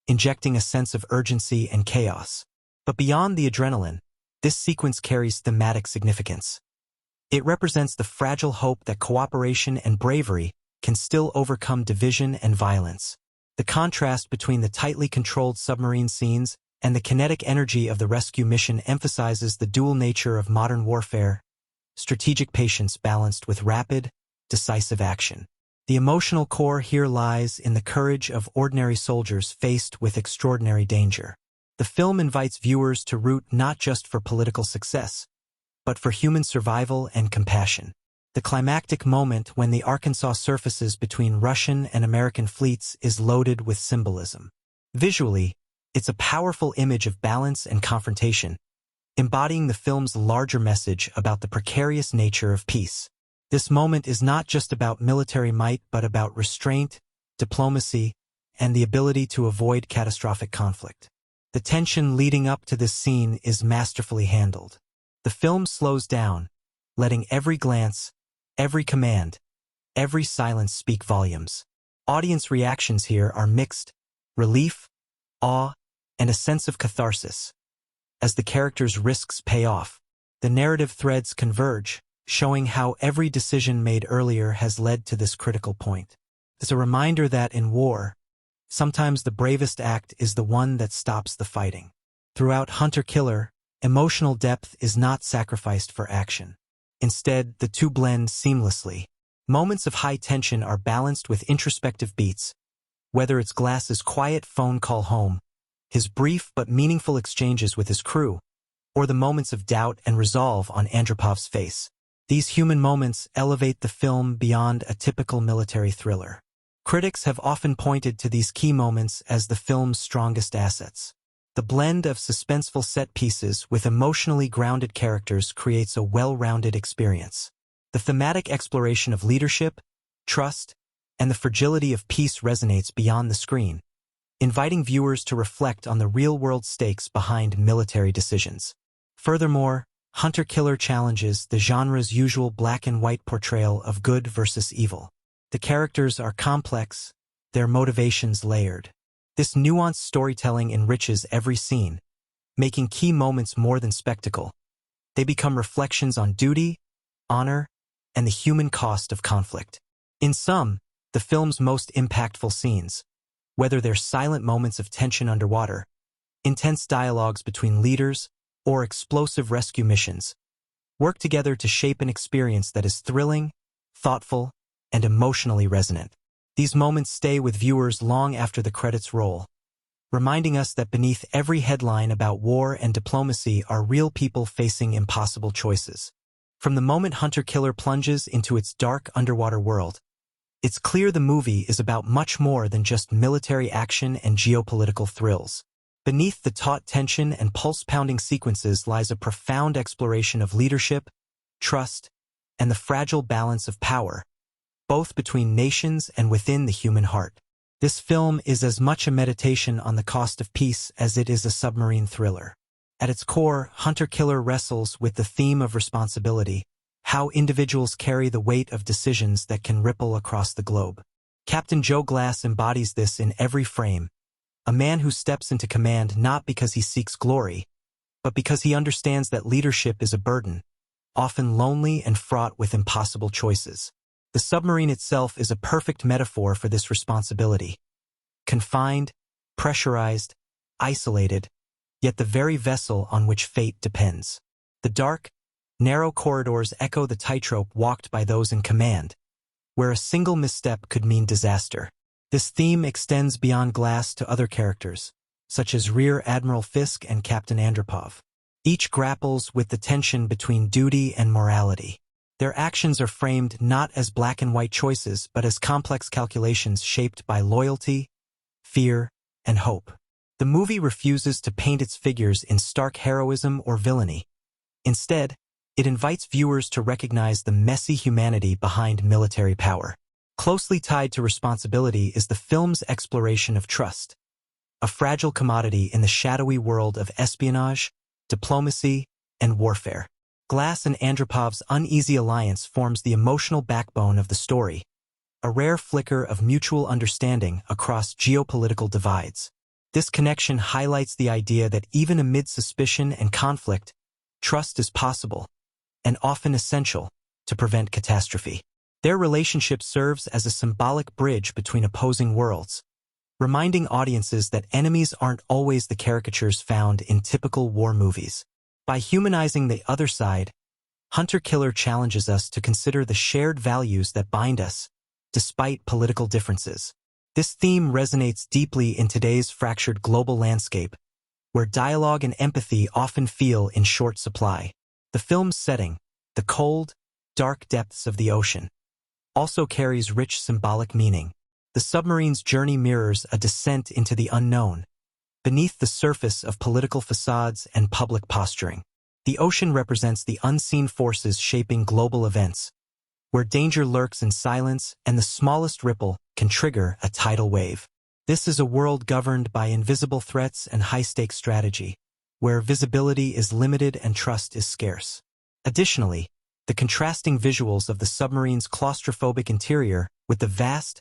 injecting a sense of urgency and chaos. But beyond the adrenaline, this sequence carries thematic significance. It represents the fragile hope that cooperation and bravery can still overcome division and violence. The contrast between the tightly controlled submarine scenes and the kinetic energy of the rescue mission emphasizes the dual nature of modern warfare, strategic patience balanced with rapid, decisive action. The emotional core here lies in the courage of ordinary soldiers faced with extraordinary danger. The film invites viewers to root not just for political success, but for human survival and compassion. The climactic moment when the Arkansas surfaces between Russian and American fleets is loaded with symbolism. Visually, it's a powerful image of balance and confrontation, embodying the film's larger message about the precarious nature of peace. This moment is not just about military might but about restraint, diplomacy, and the ability to avoid catastrophic conflict. The tension leading up to this scene is masterfully handled. The film slows down, letting every glance, every command, every silence speak volumes. Audience reactions here are mixed: relief, awe, and a sense of catharsis. As the characters' risks pay off, the narrative threads converge, showing how every decision made earlier has led to this critical point. It's a reminder that in war, sometimes the bravest act is the one that stops the fighting. Throughout Hunter-Killer, emotional depth is not sacrificed for action. Instead, the two blend seamlessly. Moments of high tension are balanced with introspective beats, whether it's Glass's quiet phone call home, his brief but meaningful exchanges with his crew, or the moments of doubt and resolve on Andropov's face. These human moments elevate the film beyond a typical military thriller. Critics have often pointed to these key moments as the film's strongest assets. The blend of suspenseful set pieces with emotionally grounded characters creates a well-rounded experience. The thematic exploration of leadership, trust, and the fragility of peace resonates beyond the screen, inviting viewers to reflect on the real-world stakes behind military decisions. Furthermore, Hunter-Killer challenges the genre's usual black-and-white portrayal of good versus evil. The characters are complex, their motivations layered. This nuanced storytelling enriches every scene, making key moments more than spectacle. They become reflections on duty, honor, and the human cost of conflict. In sum, the film's most impactful scenes, whether they're silent moments of tension underwater, intense dialogues between leaders, or explosive rescue missions, work together to shape an experience that is thrilling, thoughtful, and emotionally resonant. These moments stay with viewers long after the credits roll, reminding us that beneath every headline about war and diplomacy are real people facing impossible choices. From the moment hunter-killer plunges into its dark underwater world, it's clear the movie is about much more than just military action and geopolitical thrills. Beneath the taut tension and pulse-pounding sequences lies a profound exploration of leadership, trust, and the fragile balance of power, both between nations and within the human heart. This film is as much a meditation on the cost of peace as it is a submarine thriller. At its core, Hunter-Killer wrestles with the theme of responsibility, how individuals carry the weight of decisions that can ripple across the globe. Captain Joe Glass embodies this in every frame, a man who steps into command not because he seeks glory, but because he understands that leadership is a burden, often lonely and fraught with impossible choices. The submarine itself is a perfect metaphor for this responsibility. Confined, pressurized, isolated, yet the very vessel on which fate depends. The dark, narrow corridors echo the tightrope walked by those in command, where a single misstep could mean disaster. This theme extends beyond Glass to other characters, such as Rear Admiral Fisk and Captain Andropov. Each grapples with the tension between duty and morality. Their actions are framed not as black and white choices, but as complex calculations shaped by loyalty, fear, and hope. The movie refuses to paint its figures in stark heroism or villainy. Instead, it invites viewers to recognize the messy humanity behind military power. Closely tied to responsibility is the film's exploration of trust, a fragile commodity in the shadowy world of espionage, diplomacy, and warfare. Glass and Andropov's uneasy alliance forms the emotional backbone of the story, a rare flicker of mutual understanding across geopolitical divides. This connection highlights the idea that even amid suspicion and conflict, trust is possible, and often essential, to prevent catastrophe. Their relationship serves as a symbolic bridge between opposing worlds, reminding audiences that enemies aren't always the caricatures found in typical war movies. By humanizing the other side, Hunter-Killer challenges us to consider the shared values that bind us, despite political differences. This theme resonates deeply in today's fractured global landscape, where dialogue and empathy often feel in short supply. The film's setting, the cold, dark depths of the ocean, also carries rich symbolic meaning. The submarine's journey mirrors a descent into the unknown, beneath the surface of political facades and public posturing. The ocean represents the unseen forces shaping global events, where danger lurks in silence and the smallest ripple can trigger a tidal wave. This is a world governed by invisible threats and high-stakes strategy, where visibility is limited and trust is scarce. Additionally, the contrasting visuals of the submarine's claustrophobic interior with the vast,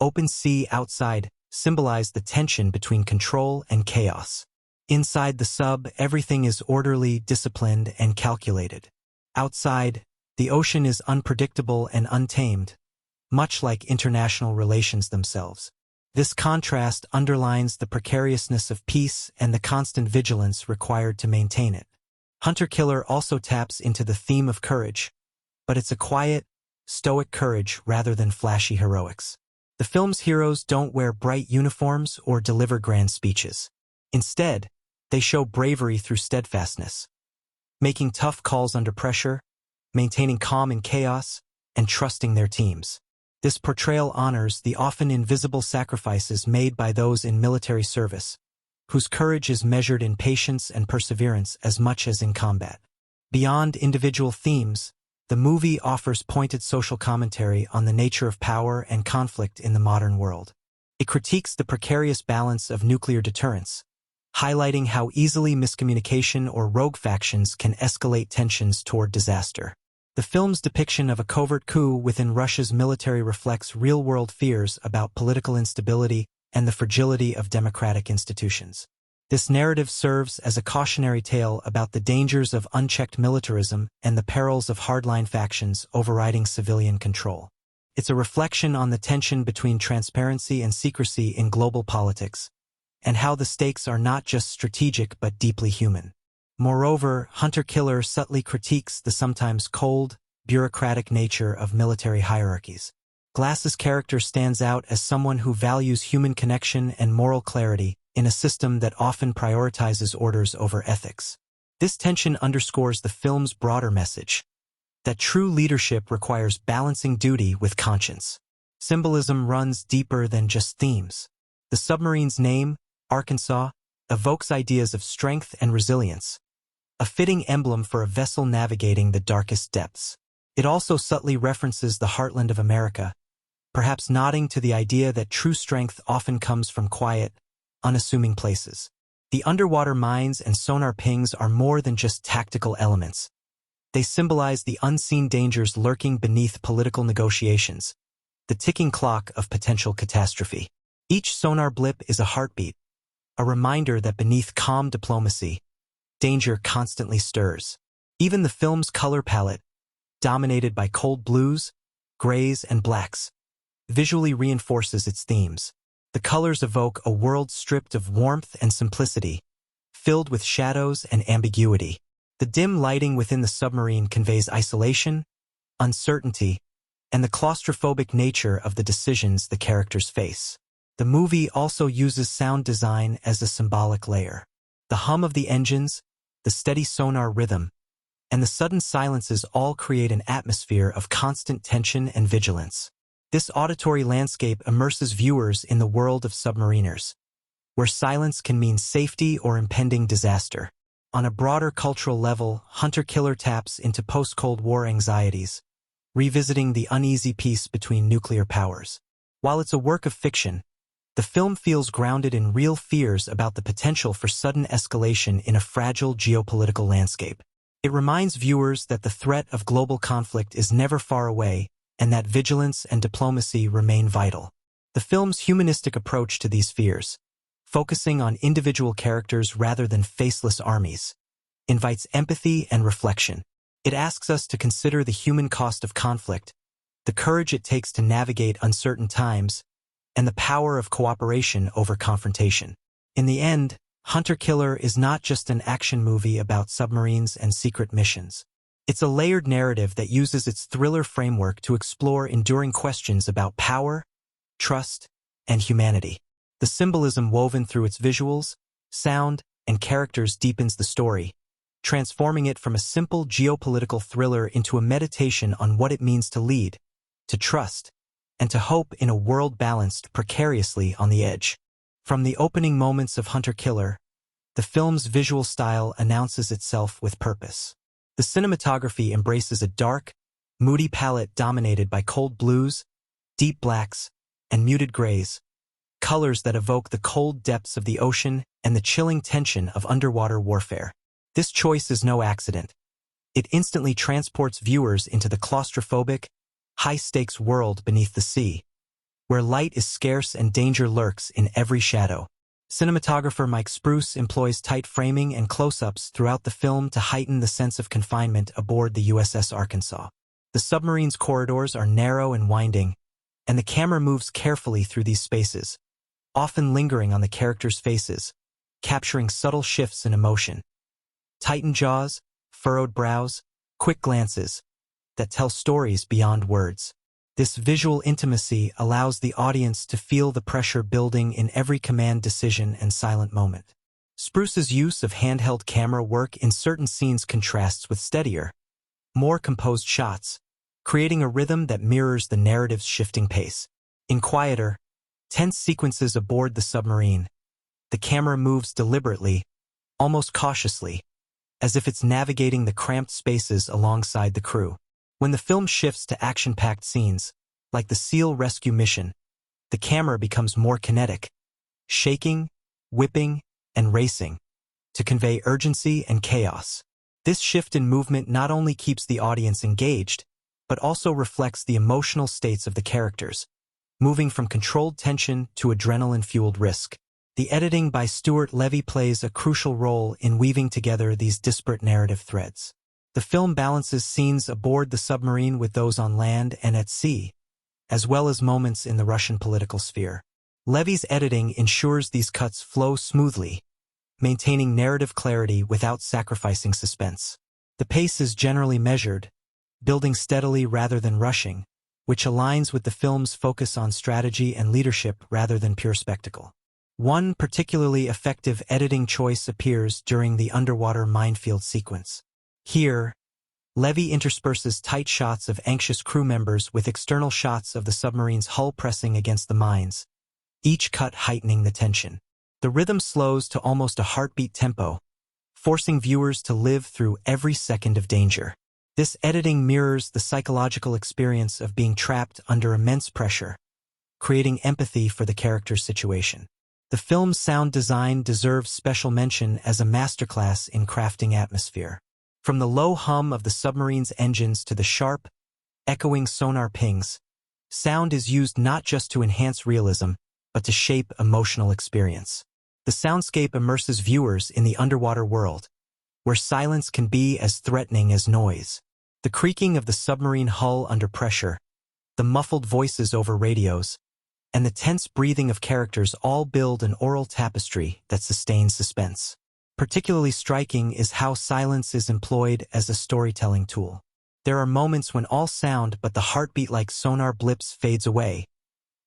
open sea outside symbolize the tension between control and chaos. Inside the sub, everything is orderly, disciplined, and calculated. Outside, the ocean is unpredictable and untamed, much like international relations themselves. This contrast underlines the precariousness of peace and the constant vigilance required to maintain it. Hunter-Killer also taps into the theme of courage, but it's a quiet, stoic courage rather than flashy heroics. The film's heroes don't wear bright uniforms or deliver grand speeches. Instead, they show bravery through steadfastness, making tough calls under pressure, maintaining calm in chaos, and trusting their teams. This portrayal honors the often invisible sacrifices made by those in military service, whose courage is measured in patience and perseverance as much as in combat. Beyond individual themes, the movie offers pointed social commentary on the nature of power and conflict in the modern world. It critiques the precarious balance of nuclear deterrence, highlighting how easily miscommunication or rogue factions can escalate tensions toward disaster. The film's depiction of a covert coup within Russia's military reflects real-world fears about political instability and the fragility of democratic institutions. This narrative serves as a cautionary tale about the dangers of unchecked militarism and the perils of hardline factions overriding civilian control. It's a reflection on the tension between transparency and secrecy in global politics, and how the stakes are not just strategic but deeply human. Moreover, Hunter-Killer subtly critiques the sometimes cold, bureaucratic nature of military hierarchies. Glass's character stands out as someone who values human connection and moral clarity in a system that often prioritizes orders over ethics. This tension underscores the film's broader message, that true leadership requires balancing duty with conscience. Symbolism runs deeper than just themes. The submarine's name, Arkansas, evokes ideas of strength and resilience, a fitting emblem for a vessel navigating the darkest depths. It also subtly references the heartland of America, perhaps nodding to the idea that true strength often comes from quiet, unassuming places. The underwater mines and sonar pings are more than just tactical elements. They symbolize the unseen dangers lurking beneath political negotiations, the ticking clock of potential catastrophe. Each sonar blip is a heartbeat, a reminder that beneath calm diplomacy, danger constantly stirs. Even the film's color palette, dominated by cold blues, grays, and blacks, visually reinforces its themes. The colors evoke a world stripped of warmth and simplicity, filled with shadows and ambiguity. The dim lighting within the submarine conveys isolation, uncertainty, and the claustrophobic nature of the decisions the characters face. The movie also uses sound design as a symbolic layer. The hum of the engines, the steady sonar rhythm, and the sudden silences all create an atmosphere of constant tension and vigilance. This auditory landscape immerses viewers in the world of submariners, where silence can mean safety or impending disaster. On a broader cultural level, Hunter-Killer taps into post-Cold War anxieties, revisiting the uneasy peace between nuclear powers. While it's a work of fiction, the film feels grounded in real fears about the potential for sudden escalation in a fragile geopolitical landscape. It reminds viewers that the threat of global conflict is never far away, and that vigilance and diplomacy remain vital. The film's humanistic approach to these fears, focusing on individual characters rather than faceless armies, invites empathy and reflection. It asks us to consider the human cost of conflict, the courage it takes to navigate uncertain times, and the power of cooperation over confrontation. In the end, Hunter-Killer is not just an action movie about submarines and secret missions. It's a layered narrative that uses its thriller framework to explore enduring questions about power, trust, and humanity. The symbolism woven through its visuals, sound, and characters deepens the story, transforming it from a simple geopolitical thriller into a meditation on what it means to lead, to trust, and to hope in a world balanced precariously on the edge. From the opening moments of Hunter-Killer, the film's visual style announces itself with purpose. The cinematography embraces a dark, moody palette dominated by cold blues, deep blacks, and muted grays, colors that evoke the cold depths of the ocean and the chilling tension of underwater warfare. This choice is no accident. It instantly transports viewers into the claustrophobic, high-stakes world beneath the sea, where light is scarce and danger lurks in every shadow. Cinematographer Mike Spruce employs tight framing and close-ups throughout the film to heighten the sense of confinement aboard the USS Arkansas. The submarine's corridors are narrow and winding, and the camera moves carefully through these spaces, often lingering on the characters' faces, capturing subtle shifts in emotion. Tightened jaws, furrowed brows, quick glances that tell stories beyond words. This visual intimacy allows the audience to feel the pressure building in every command decision and silent moment. Spruce's use of handheld camera work in certain scenes contrasts with steadier, more composed shots, creating a rhythm that mirrors the narrative's shifting pace. In quieter, tense sequences aboard the submarine, the camera moves deliberately, almost cautiously, as if it's navigating the cramped spaces alongside the crew. When the film shifts to action-packed scenes, like the SEAL rescue mission, the camera becomes more kinetic, shaking, whipping, and racing, to convey urgency and chaos. This shift in movement not only keeps the audience engaged, but also reflects the emotional states of the characters, moving from controlled tension to adrenaline-fueled risk. The editing by Stuart Levy plays a crucial role in weaving together these disparate narrative threads. The film balances scenes aboard the submarine with those on land and at sea, as well as moments in the Russian political sphere. Levy's editing ensures these cuts flow smoothly, maintaining narrative clarity without sacrificing suspense. The pace is generally measured, building steadily rather than rushing, which aligns with the film's focus on strategy and leadership rather than pure spectacle. One particularly effective editing choice appears during the underwater minefield sequence. Here, Levy intersperses tight shots of anxious crew members with external shots of the submarine's hull pressing against the mines, each cut heightening the tension. The rhythm slows to almost a heartbeat tempo, forcing viewers to live through every second of danger. This editing mirrors the psychological experience of being trapped under immense pressure, creating empathy for the character's situation. The film's sound design deserves special mention as a masterclass in crafting atmosphere. From the low hum of the submarine's engines to the sharp, echoing sonar pings, sound is used not just to enhance realism, but to shape emotional experience. The soundscape immerses viewers in the underwater world, where silence can be as threatening as noise. The creaking of the submarine hull under pressure, the muffled voices over radios, and the tense breathing of characters all build an aural tapestry that sustains suspense. Particularly striking is how silence is employed as a storytelling tool. There are moments when all sound but the heartbeat-like sonar blips fades away,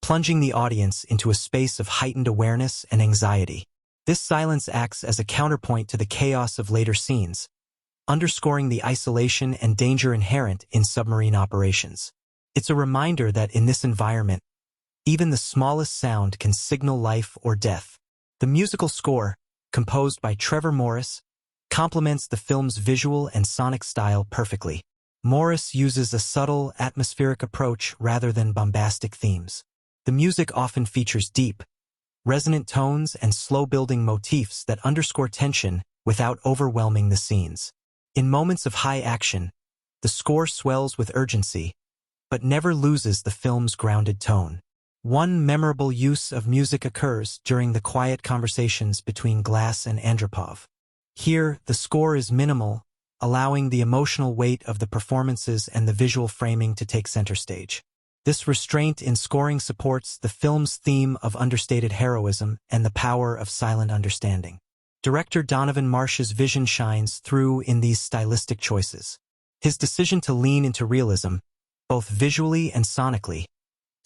plunging the audience into a space of heightened awareness and anxiety. This silence acts as a counterpoint to the chaos of later scenes, underscoring the isolation and danger inherent in submarine operations. It's a reminder that in this environment, even the smallest sound can signal life or death. The musical score, composed by Trevor Morris, complements the film's visual and sonic style perfectly. Morris uses a subtle, atmospheric approach rather than bombastic themes. The music often features deep, resonant tones and slow-building motifs that underscore tension without overwhelming the scenes. In moments of high action, the score swells with urgency, but never loses the film's grounded tone. One memorable use of music occurs during the quiet conversations between Glass and Andropov. Here, the score is minimal, allowing the emotional weight of the performances and the visual framing to take center stage. This restraint in scoring supports the film's theme of understated heroism and the power of silent understanding. Director Donovan Marsh's vision shines through in these stylistic choices. His decision to lean into realism, both visually and sonically,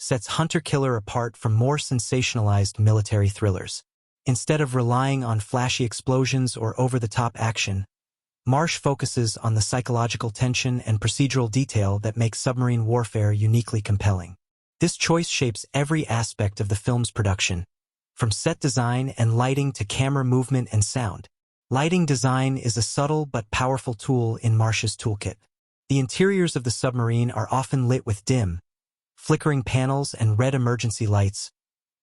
sets Hunter-Killer apart from more sensationalized military thrillers. Instead of relying on flashy explosions or over-the-top action, Marsh focuses on the psychological tension and procedural detail that make submarine warfare uniquely compelling. This choice shapes every aspect of the film's production, from set design and lighting to camera movement and sound. Lighting design is a subtle but powerful tool in Marsh's toolkit. The interiors of the submarine are often lit with dim, flickering panels and red emergency lights,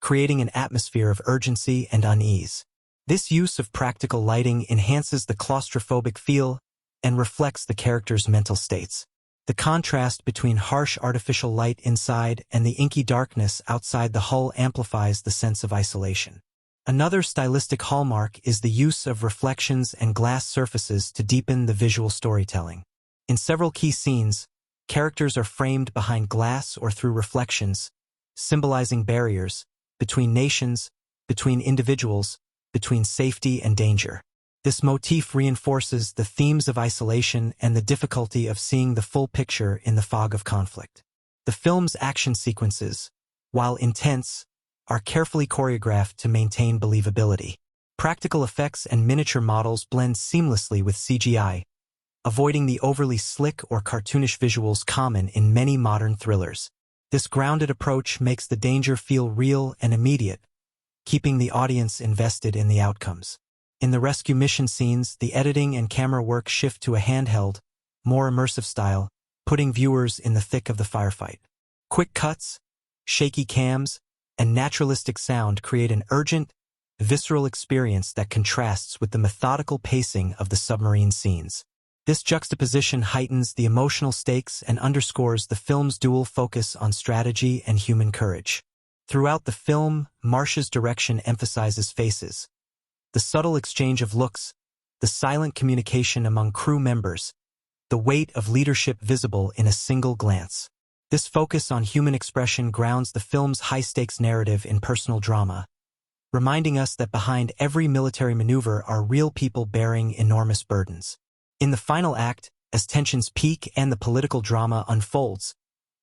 creating an atmosphere of urgency and unease. This use of practical lighting enhances the claustrophobic feel and reflects the character's mental states. The contrast between harsh artificial light inside and the inky darkness outside the hull amplifies the sense of isolation. Another stylistic hallmark is the use of reflections and glass surfaces to deepen the visual storytelling. In several key scenes, characters are framed behind glass or through reflections, symbolizing barriers between nations, between individuals, between safety and danger. This motif reinforces the themes of isolation and the difficulty of seeing the full picture in the fog of conflict. The film's action sequences, while intense, are carefully choreographed to maintain believability. Practical effects and miniature models blend seamlessly with CGI, avoiding the overly slick or cartoonish visuals common in many modern thrillers. This grounded approach makes the danger feel real and immediate, keeping the audience invested in the outcomes. In the rescue mission scenes, the editing and camera work shift to a handheld, more immersive style, putting viewers in the thick of the firefight. Quick cuts, shaky cams, and naturalistic sound create an urgent, visceral experience that contrasts with the methodical pacing of the submarine scenes. This juxtaposition heightens the emotional stakes and underscores the film's dual focus on strategy and human courage. Throughout the film, Marsh's direction emphasizes faces, the subtle exchange of looks, the silent communication among crew members, the weight of leadership visible in a single glance. This focus on human expression grounds the film's high-stakes narrative in personal drama, reminding us that behind every military maneuver are real people bearing enormous burdens. In the final act, as tensions peak and the political drama unfolds,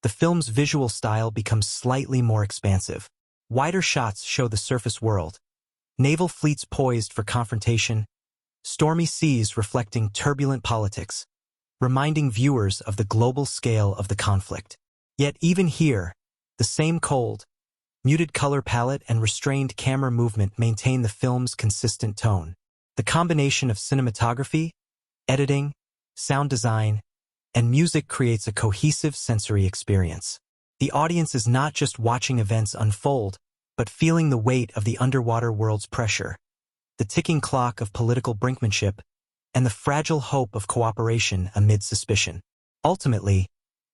the film's visual style becomes slightly more expansive. Wider shots show the surface world, naval fleets poised for confrontation, stormy seas reflecting turbulent politics, reminding viewers of the global scale of the conflict. Yet even here, the same cold, muted color palette and restrained camera movement maintain the film's consistent tone. The combination of cinematography, editing, sound design, and music creates a cohesive sensory experience. The audience is not just watching events unfold, but feeling the weight of the underwater world's pressure, the ticking clock of political brinkmanship, and the fragile hope of cooperation amid suspicion. Ultimately,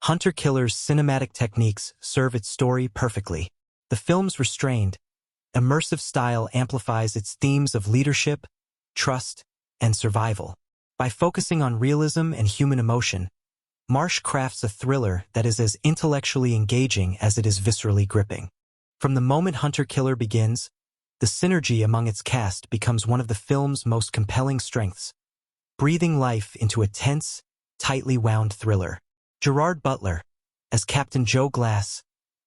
Hunter Killer's cinematic techniques serve its story perfectly. The film's restrained, immersive style amplifies its themes of leadership, trust, and survival. By focusing on realism and human emotion, Marsh crafts a thriller that is as intellectually engaging as it is viscerally gripping. From the moment Hunter Killer begins, the synergy among its cast becomes one of the film's most compelling strengths, breathing life into a tense, tightly wound thriller. Gerard Butler, as Captain Joe Glass,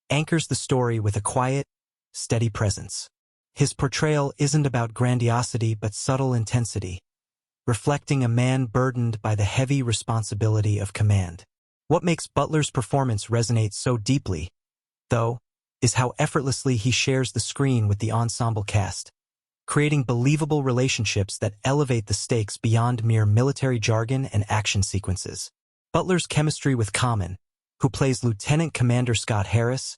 anchors the story with a quiet, steady presence. His portrayal isn't about grandiosity but subtle intensity, reflecting a man burdened by the heavy responsibility of command. What makes Butler's performance resonate so deeply, though, is how effortlessly he shares the screen with the ensemble cast, creating believable relationships that elevate the stakes beyond mere military jargon and action sequences. Butler's chemistry with Common, who plays Lieutenant Commander Scott Harris,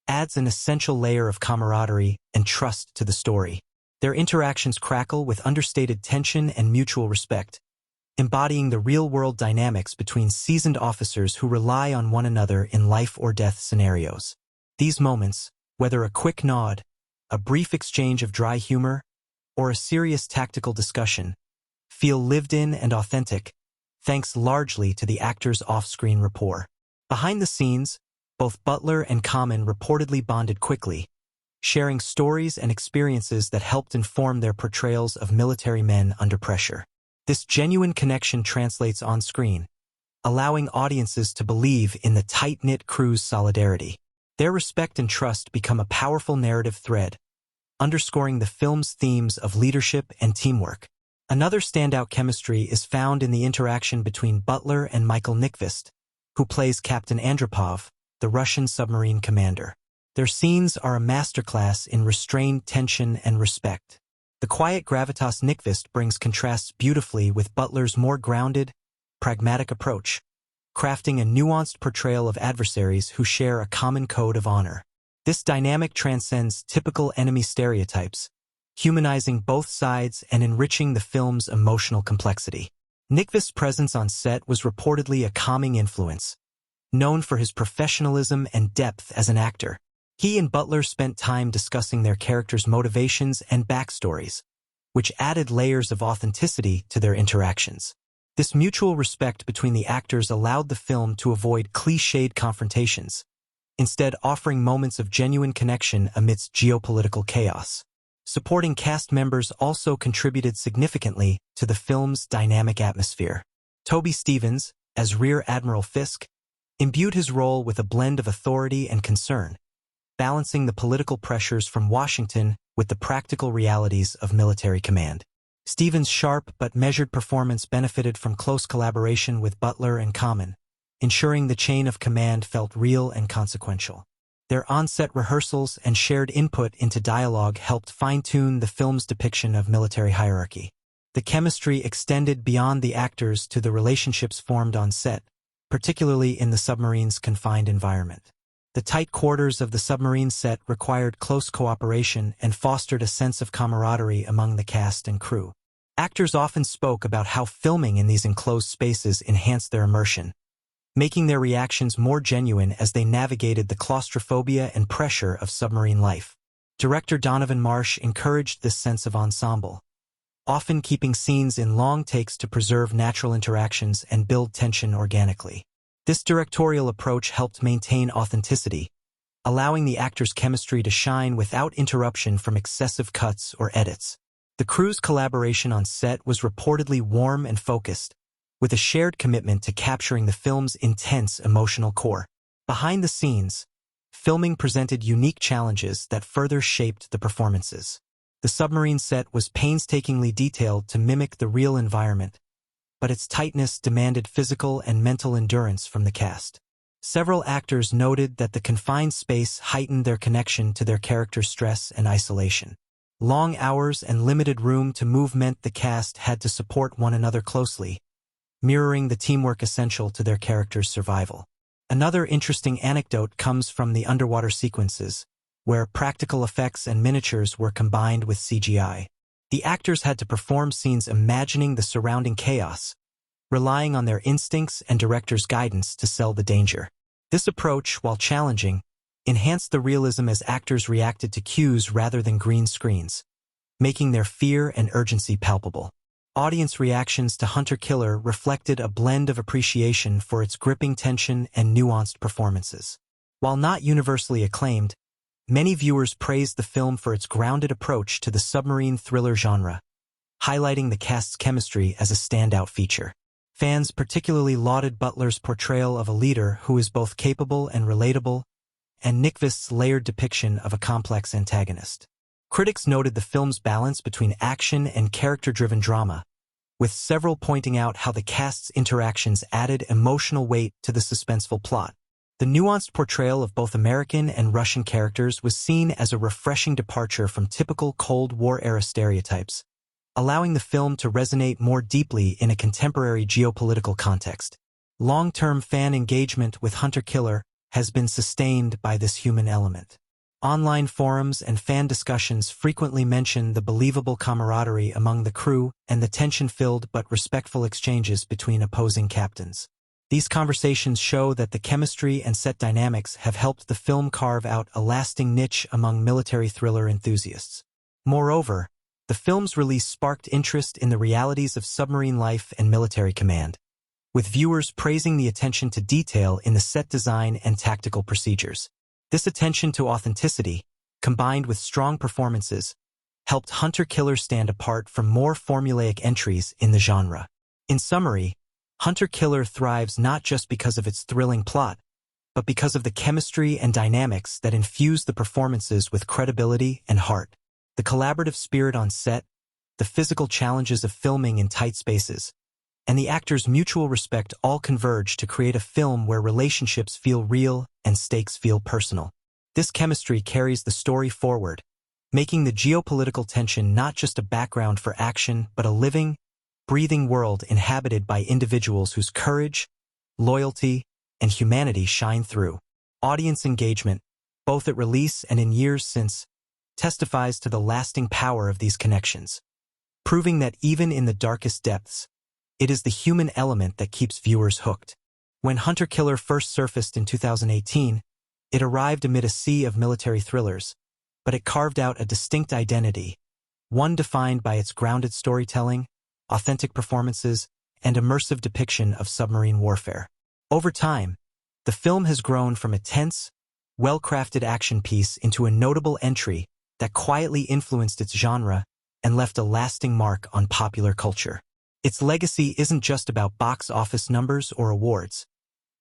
adds an essential layer of camaraderie and trust to the story. Their interactions crackle with understated tension and mutual respect, embodying the real-world dynamics between seasoned officers who rely on one another in life-or-death scenarios. These moments, whether a quick nod, a brief exchange of dry humor, or a serious tactical discussion, feel lived in and authentic, thanks largely to the actors' off-screen rapport. Behind the scenes, both Butler and Common reportedly bonded quickly, sharing stories and experiences that helped inform their portrayals of military men under pressure. This genuine connection translates on screen, allowing audiences to believe in the tight-knit crew's solidarity. Their respect and trust become a powerful narrative thread, underscoring the film's themes of leadership and teamwork. Another standout chemistry is found in the interaction between Butler and Michael Nyqvist, who plays Captain Andropov, the Russian submarine commander. Their scenes are a masterclass in restrained tension and respect. The quiet gravitas Nyqvist brings contrasts beautifully with Butler's more grounded, pragmatic approach, crafting a nuanced portrayal of adversaries who share a common code of honor. This dynamic transcends typical enemy stereotypes, humanizing both sides and enriching the film's emotional complexity. Nyqvist's presence on set was reportedly a calming influence, known for his professionalism and depth as an actor. He and Butler spent time discussing their characters' motivations and backstories, which added layers of authenticity to their interactions. This mutual respect between the actors allowed the film to avoid cliched confrontations, instead offering moments of genuine connection amidst geopolitical chaos. Supporting cast members also contributed significantly to the film's dynamic atmosphere. Toby Stephens, as Rear Admiral Fisk, imbued his role with a blend of authority and concern, balancing the political pressures from Washington with the practical realities of military command. Stephens' sharp but measured performance benefited from close collaboration with Butler and Common, ensuring the chain of command felt real and consequential. Their on-set rehearsals and shared input into dialogue helped fine-tune the film's depiction of military hierarchy. The chemistry extended beyond the actors to the relationships formed on set, particularly in the submarine's confined environment. The tight quarters of the submarine set required close cooperation and fostered a sense of camaraderie among the cast and crew. Actors often spoke about how filming in these enclosed spaces enhanced their immersion, making their reactions more genuine as they navigated the claustrophobia and pressure of submarine life. Director Donovan Marsh encouraged this sense of ensemble, often keeping scenes in long takes to preserve natural interactions and build tension organically. This directorial approach helped maintain authenticity, allowing the actors' chemistry to shine without interruption from excessive cuts or edits. The crew's collaboration on set was reportedly warm and focused, with a shared commitment to capturing the film's intense emotional core. Behind the scenes, filming presented unique challenges that further shaped the performances. The submarine set was painstakingly detailed to mimic the real environment, but its tightness demanded physical and mental endurance from the cast. Several actors noted that the confined space heightened their connection to their characters' stress and isolation. Long hours and limited room to move meant the cast had to support one another closely, mirroring the teamwork essential to their characters' survival. Another interesting anecdote comes from the underwater sequences, where practical effects and miniatures were combined with CGI. The actors had to perform scenes imagining the surrounding chaos, relying on their instincts and director's guidance to sell the danger. This approach, while challenging, enhanced the realism as actors reacted to cues rather than green screens, making their fear and urgency palpable. Audience reactions to Hunter Killer reflected a blend of appreciation for its gripping tension and nuanced performances. While not universally acclaimed, many viewers praised the film for its grounded approach to the submarine thriller genre, highlighting the cast's chemistry as a standout feature. Fans particularly lauded Butler's portrayal of a leader who is both capable and relatable, and Nyqvist's layered depiction of a complex antagonist. Critics noted the film's balance between action and character-driven drama, with several pointing out how the cast's interactions added emotional weight to the suspenseful plot. The nuanced portrayal of both American and Russian characters was seen as a refreshing departure from typical Cold War-era stereotypes, allowing the film to resonate more deeply in a contemporary geopolitical context. Long-term fan engagement with Hunter Killer has been sustained by this human element. Online forums and fan discussions frequently mention the believable camaraderie among the crew and the tension-filled but respectful exchanges between opposing captains. These conversations show that the chemistry and set dynamics have helped the film carve out a lasting niche among military thriller enthusiasts. Moreover, the film's release sparked interest in the realities of submarine life and military command, with viewers praising the attention to detail in the set design and tactical procedures. This attention to authenticity, combined with strong performances, helped Hunter Killer stand apart from more formulaic entries in the genre. In summary, Hunter Killer thrives not just because of its thrilling plot, but because of the chemistry and dynamics that infuse the performances with credibility and heart. The collaborative spirit on set, the physical challenges of filming in tight spaces, and the actors' mutual respect all converge to create a film where relationships feel real and stakes feel personal. This chemistry carries the story forward, making the geopolitical tension not just a background for action, but a living, breathing world inhabited by individuals whose courage, loyalty, and humanity shine through. Audience engagement, both at release and in years since, testifies to the lasting power of these connections, proving that even in the darkest depths, it is the human element that keeps viewers hooked. When Hunter Killer first surfaced in 2018, it arrived amid a sea of military thrillers, but it carved out a distinct identity, one defined by its grounded storytelling, authentic performances, and immersive depiction of submarine warfare. Over time, the film has grown from a tense, well-crafted action piece into a notable entry that quietly influenced its genre and left a lasting mark on popular culture. Its legacy isn't just about box office numbers or awards.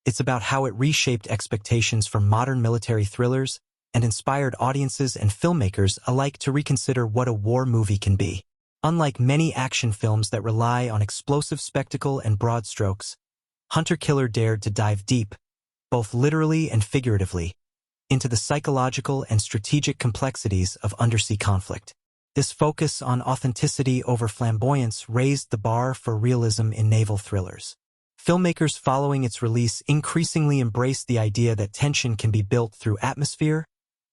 It's about how it reshaped expectations for modern military thrillers and inspired audiences and filmmakers alike to reconsider what a war movie can be. Unlike many action films that rely on explosive spectacle and broad strokes, Hunter Killer dared to dive deep, both literally and figuratively, into the psychological and strategic complexities of undersea conflict. This focus on authenticity over flamboyance raised the bar for realism in naval thrillers. Filmmakers following its release increasingly embraced the idea that tension can be built through atmosphere,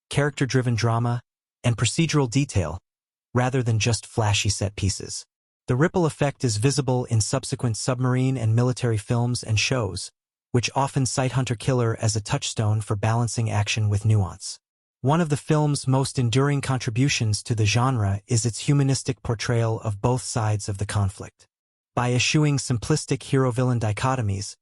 character-driven drama, and procedural detail, rather than just flashy set pieces. The ripple effect is visible in subsequent submarine and military films and shows, which often cite Hunter Killer as a touchstone for balancing action with nuance. One of the film's most enduring contributions to the genre is its humanistic portrayal of both sides of the conflict. By eschewing simplistic hero-villain dichotomies,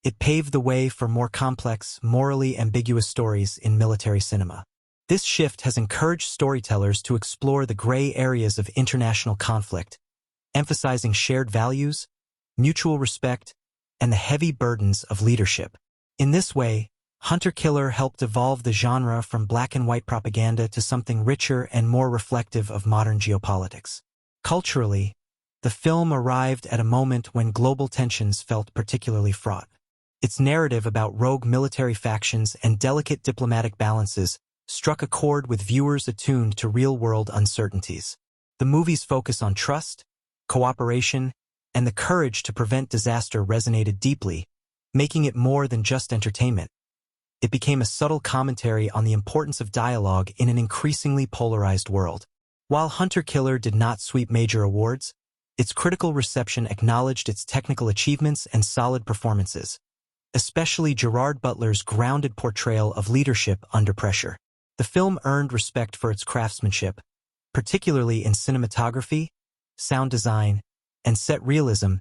It paved the way for more complex, morally ambiguous stories in military cinema. This shift has encouraged storytellers to explore the gray areas of international conflict, emphasizing shared values, mutual respect, and the heavy burdens of leadership. In this way, Hunter-Killer helped evolve the genre from black-and-white propaganda to something richer and more reflective of modern geopolitics. Culturally, the film arrived at a moment when global tensions felt particularly fraught. Its narrative about rogue military factions and delicate diplomatic balances struck a chord with viewers attuned to real-world uncertainties. The movie's focus on trust, cooperation, and the courage to prevent disaster resonated deeply, making it more than just entertainment. It became a subtle commentary on the importance of dialogue in an increasingly polarized world. While Hunter-Killer did not sweep major awards, its critical reception acknowledged its technical achievements and solid performances, especially Gerard Butler's grounded portrayal of leadership under pressure. The film earned respect for its craftsmanship, particularly in cinematography, sound design, and set realism,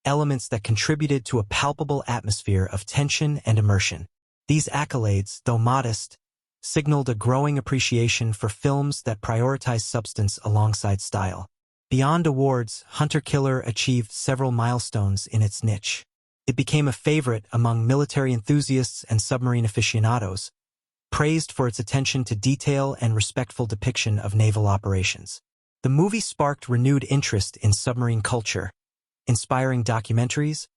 elements that contributed to a palpable atmosphere of tension and immersion. These accolades, though modest, signaled a growing appreciation for films that prioritize substance alongside style. Beyond awards, Hunter-Killer achieved several milestones in its niche. It became a favorite among military enthusiasts and submarine aficionados, praised for its attention to detail and respectful depiction of naval operations. The movie sparked renewed interest in submarine culture, inspiring documentaries,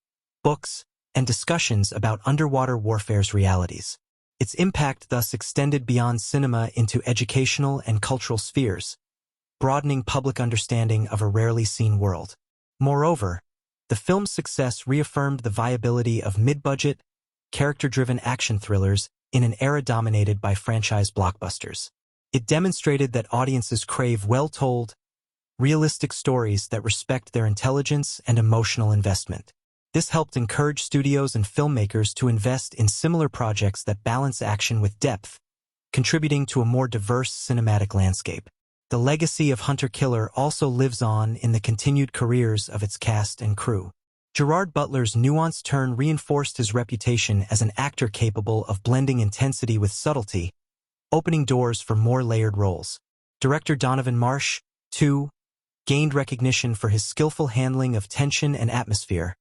books, and discussions about underwater warfare's realities. Its impact thus extended beyond cinema into educational and cultural spheres, broadening public understanding of a rarely seen world. Moreover, the film's success reaffirmed the viability of mid-budget, character-driven action thrillers in an era dominated by franchise blockbusters. It demonstrated that audiences crave well-told, realistic stories that respect their intelligence and emotional investment. This helped encourage studios and filmmakers to invest in similar projects that balance action with depth, contributing to a more diverse cinematic landscape. The legacy of Hunter-Killer also lives on in the continued careers of its cast and crew. Gerard Butler's nuanced turn reinforced his reputation as an actor capable of blending intensity with subtlety, opening doors for more layered roles. Director Donovan Marsh, too, gained recognition for his skillful handling of tension and atmosphere,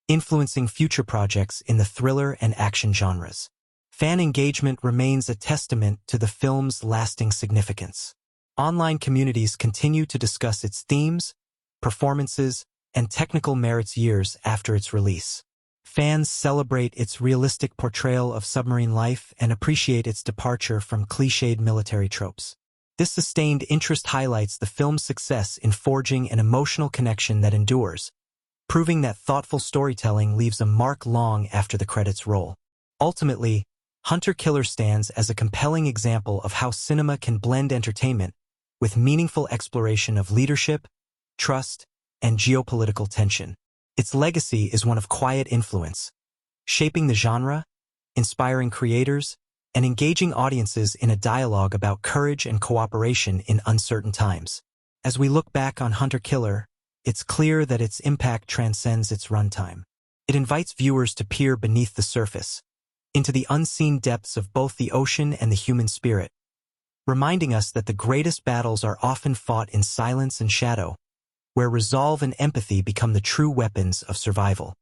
influencing future projects in the thriller and action genres. Fan engagement remains a testament to the film's lasting significance. Online communities continue to discuss its themes, performances, and technical merits years after its release. Fans celebrate its realistic portrayal of submarine life and appreciate its departure from cliched military tropes. This sustained interest highlights the film's success in forging an emotional connection that endures, proving that thoughtful storytelling leaves a mark long after the credits roll. Ultimately, Hunter-Killer stands as a compelling example of how cinema can blend entertainment with meaningful exploration of leadership, trust, and geopolitical tension. Its legacy is one of quiet influence, shaping the genre, inspiring creators, and engaging audiences in a dialogue about courage and cooperation in uncertain times. As we look back on Hunter-Killer, it's clear that its impact transcends its runtime. It invites viewers to peer beneath the surface, into the unseen depths of both the ocean and the human spirit, reminding us that the greatest battles are often fought in silence and shadow, where resolve and empathy become the true weapons of survival.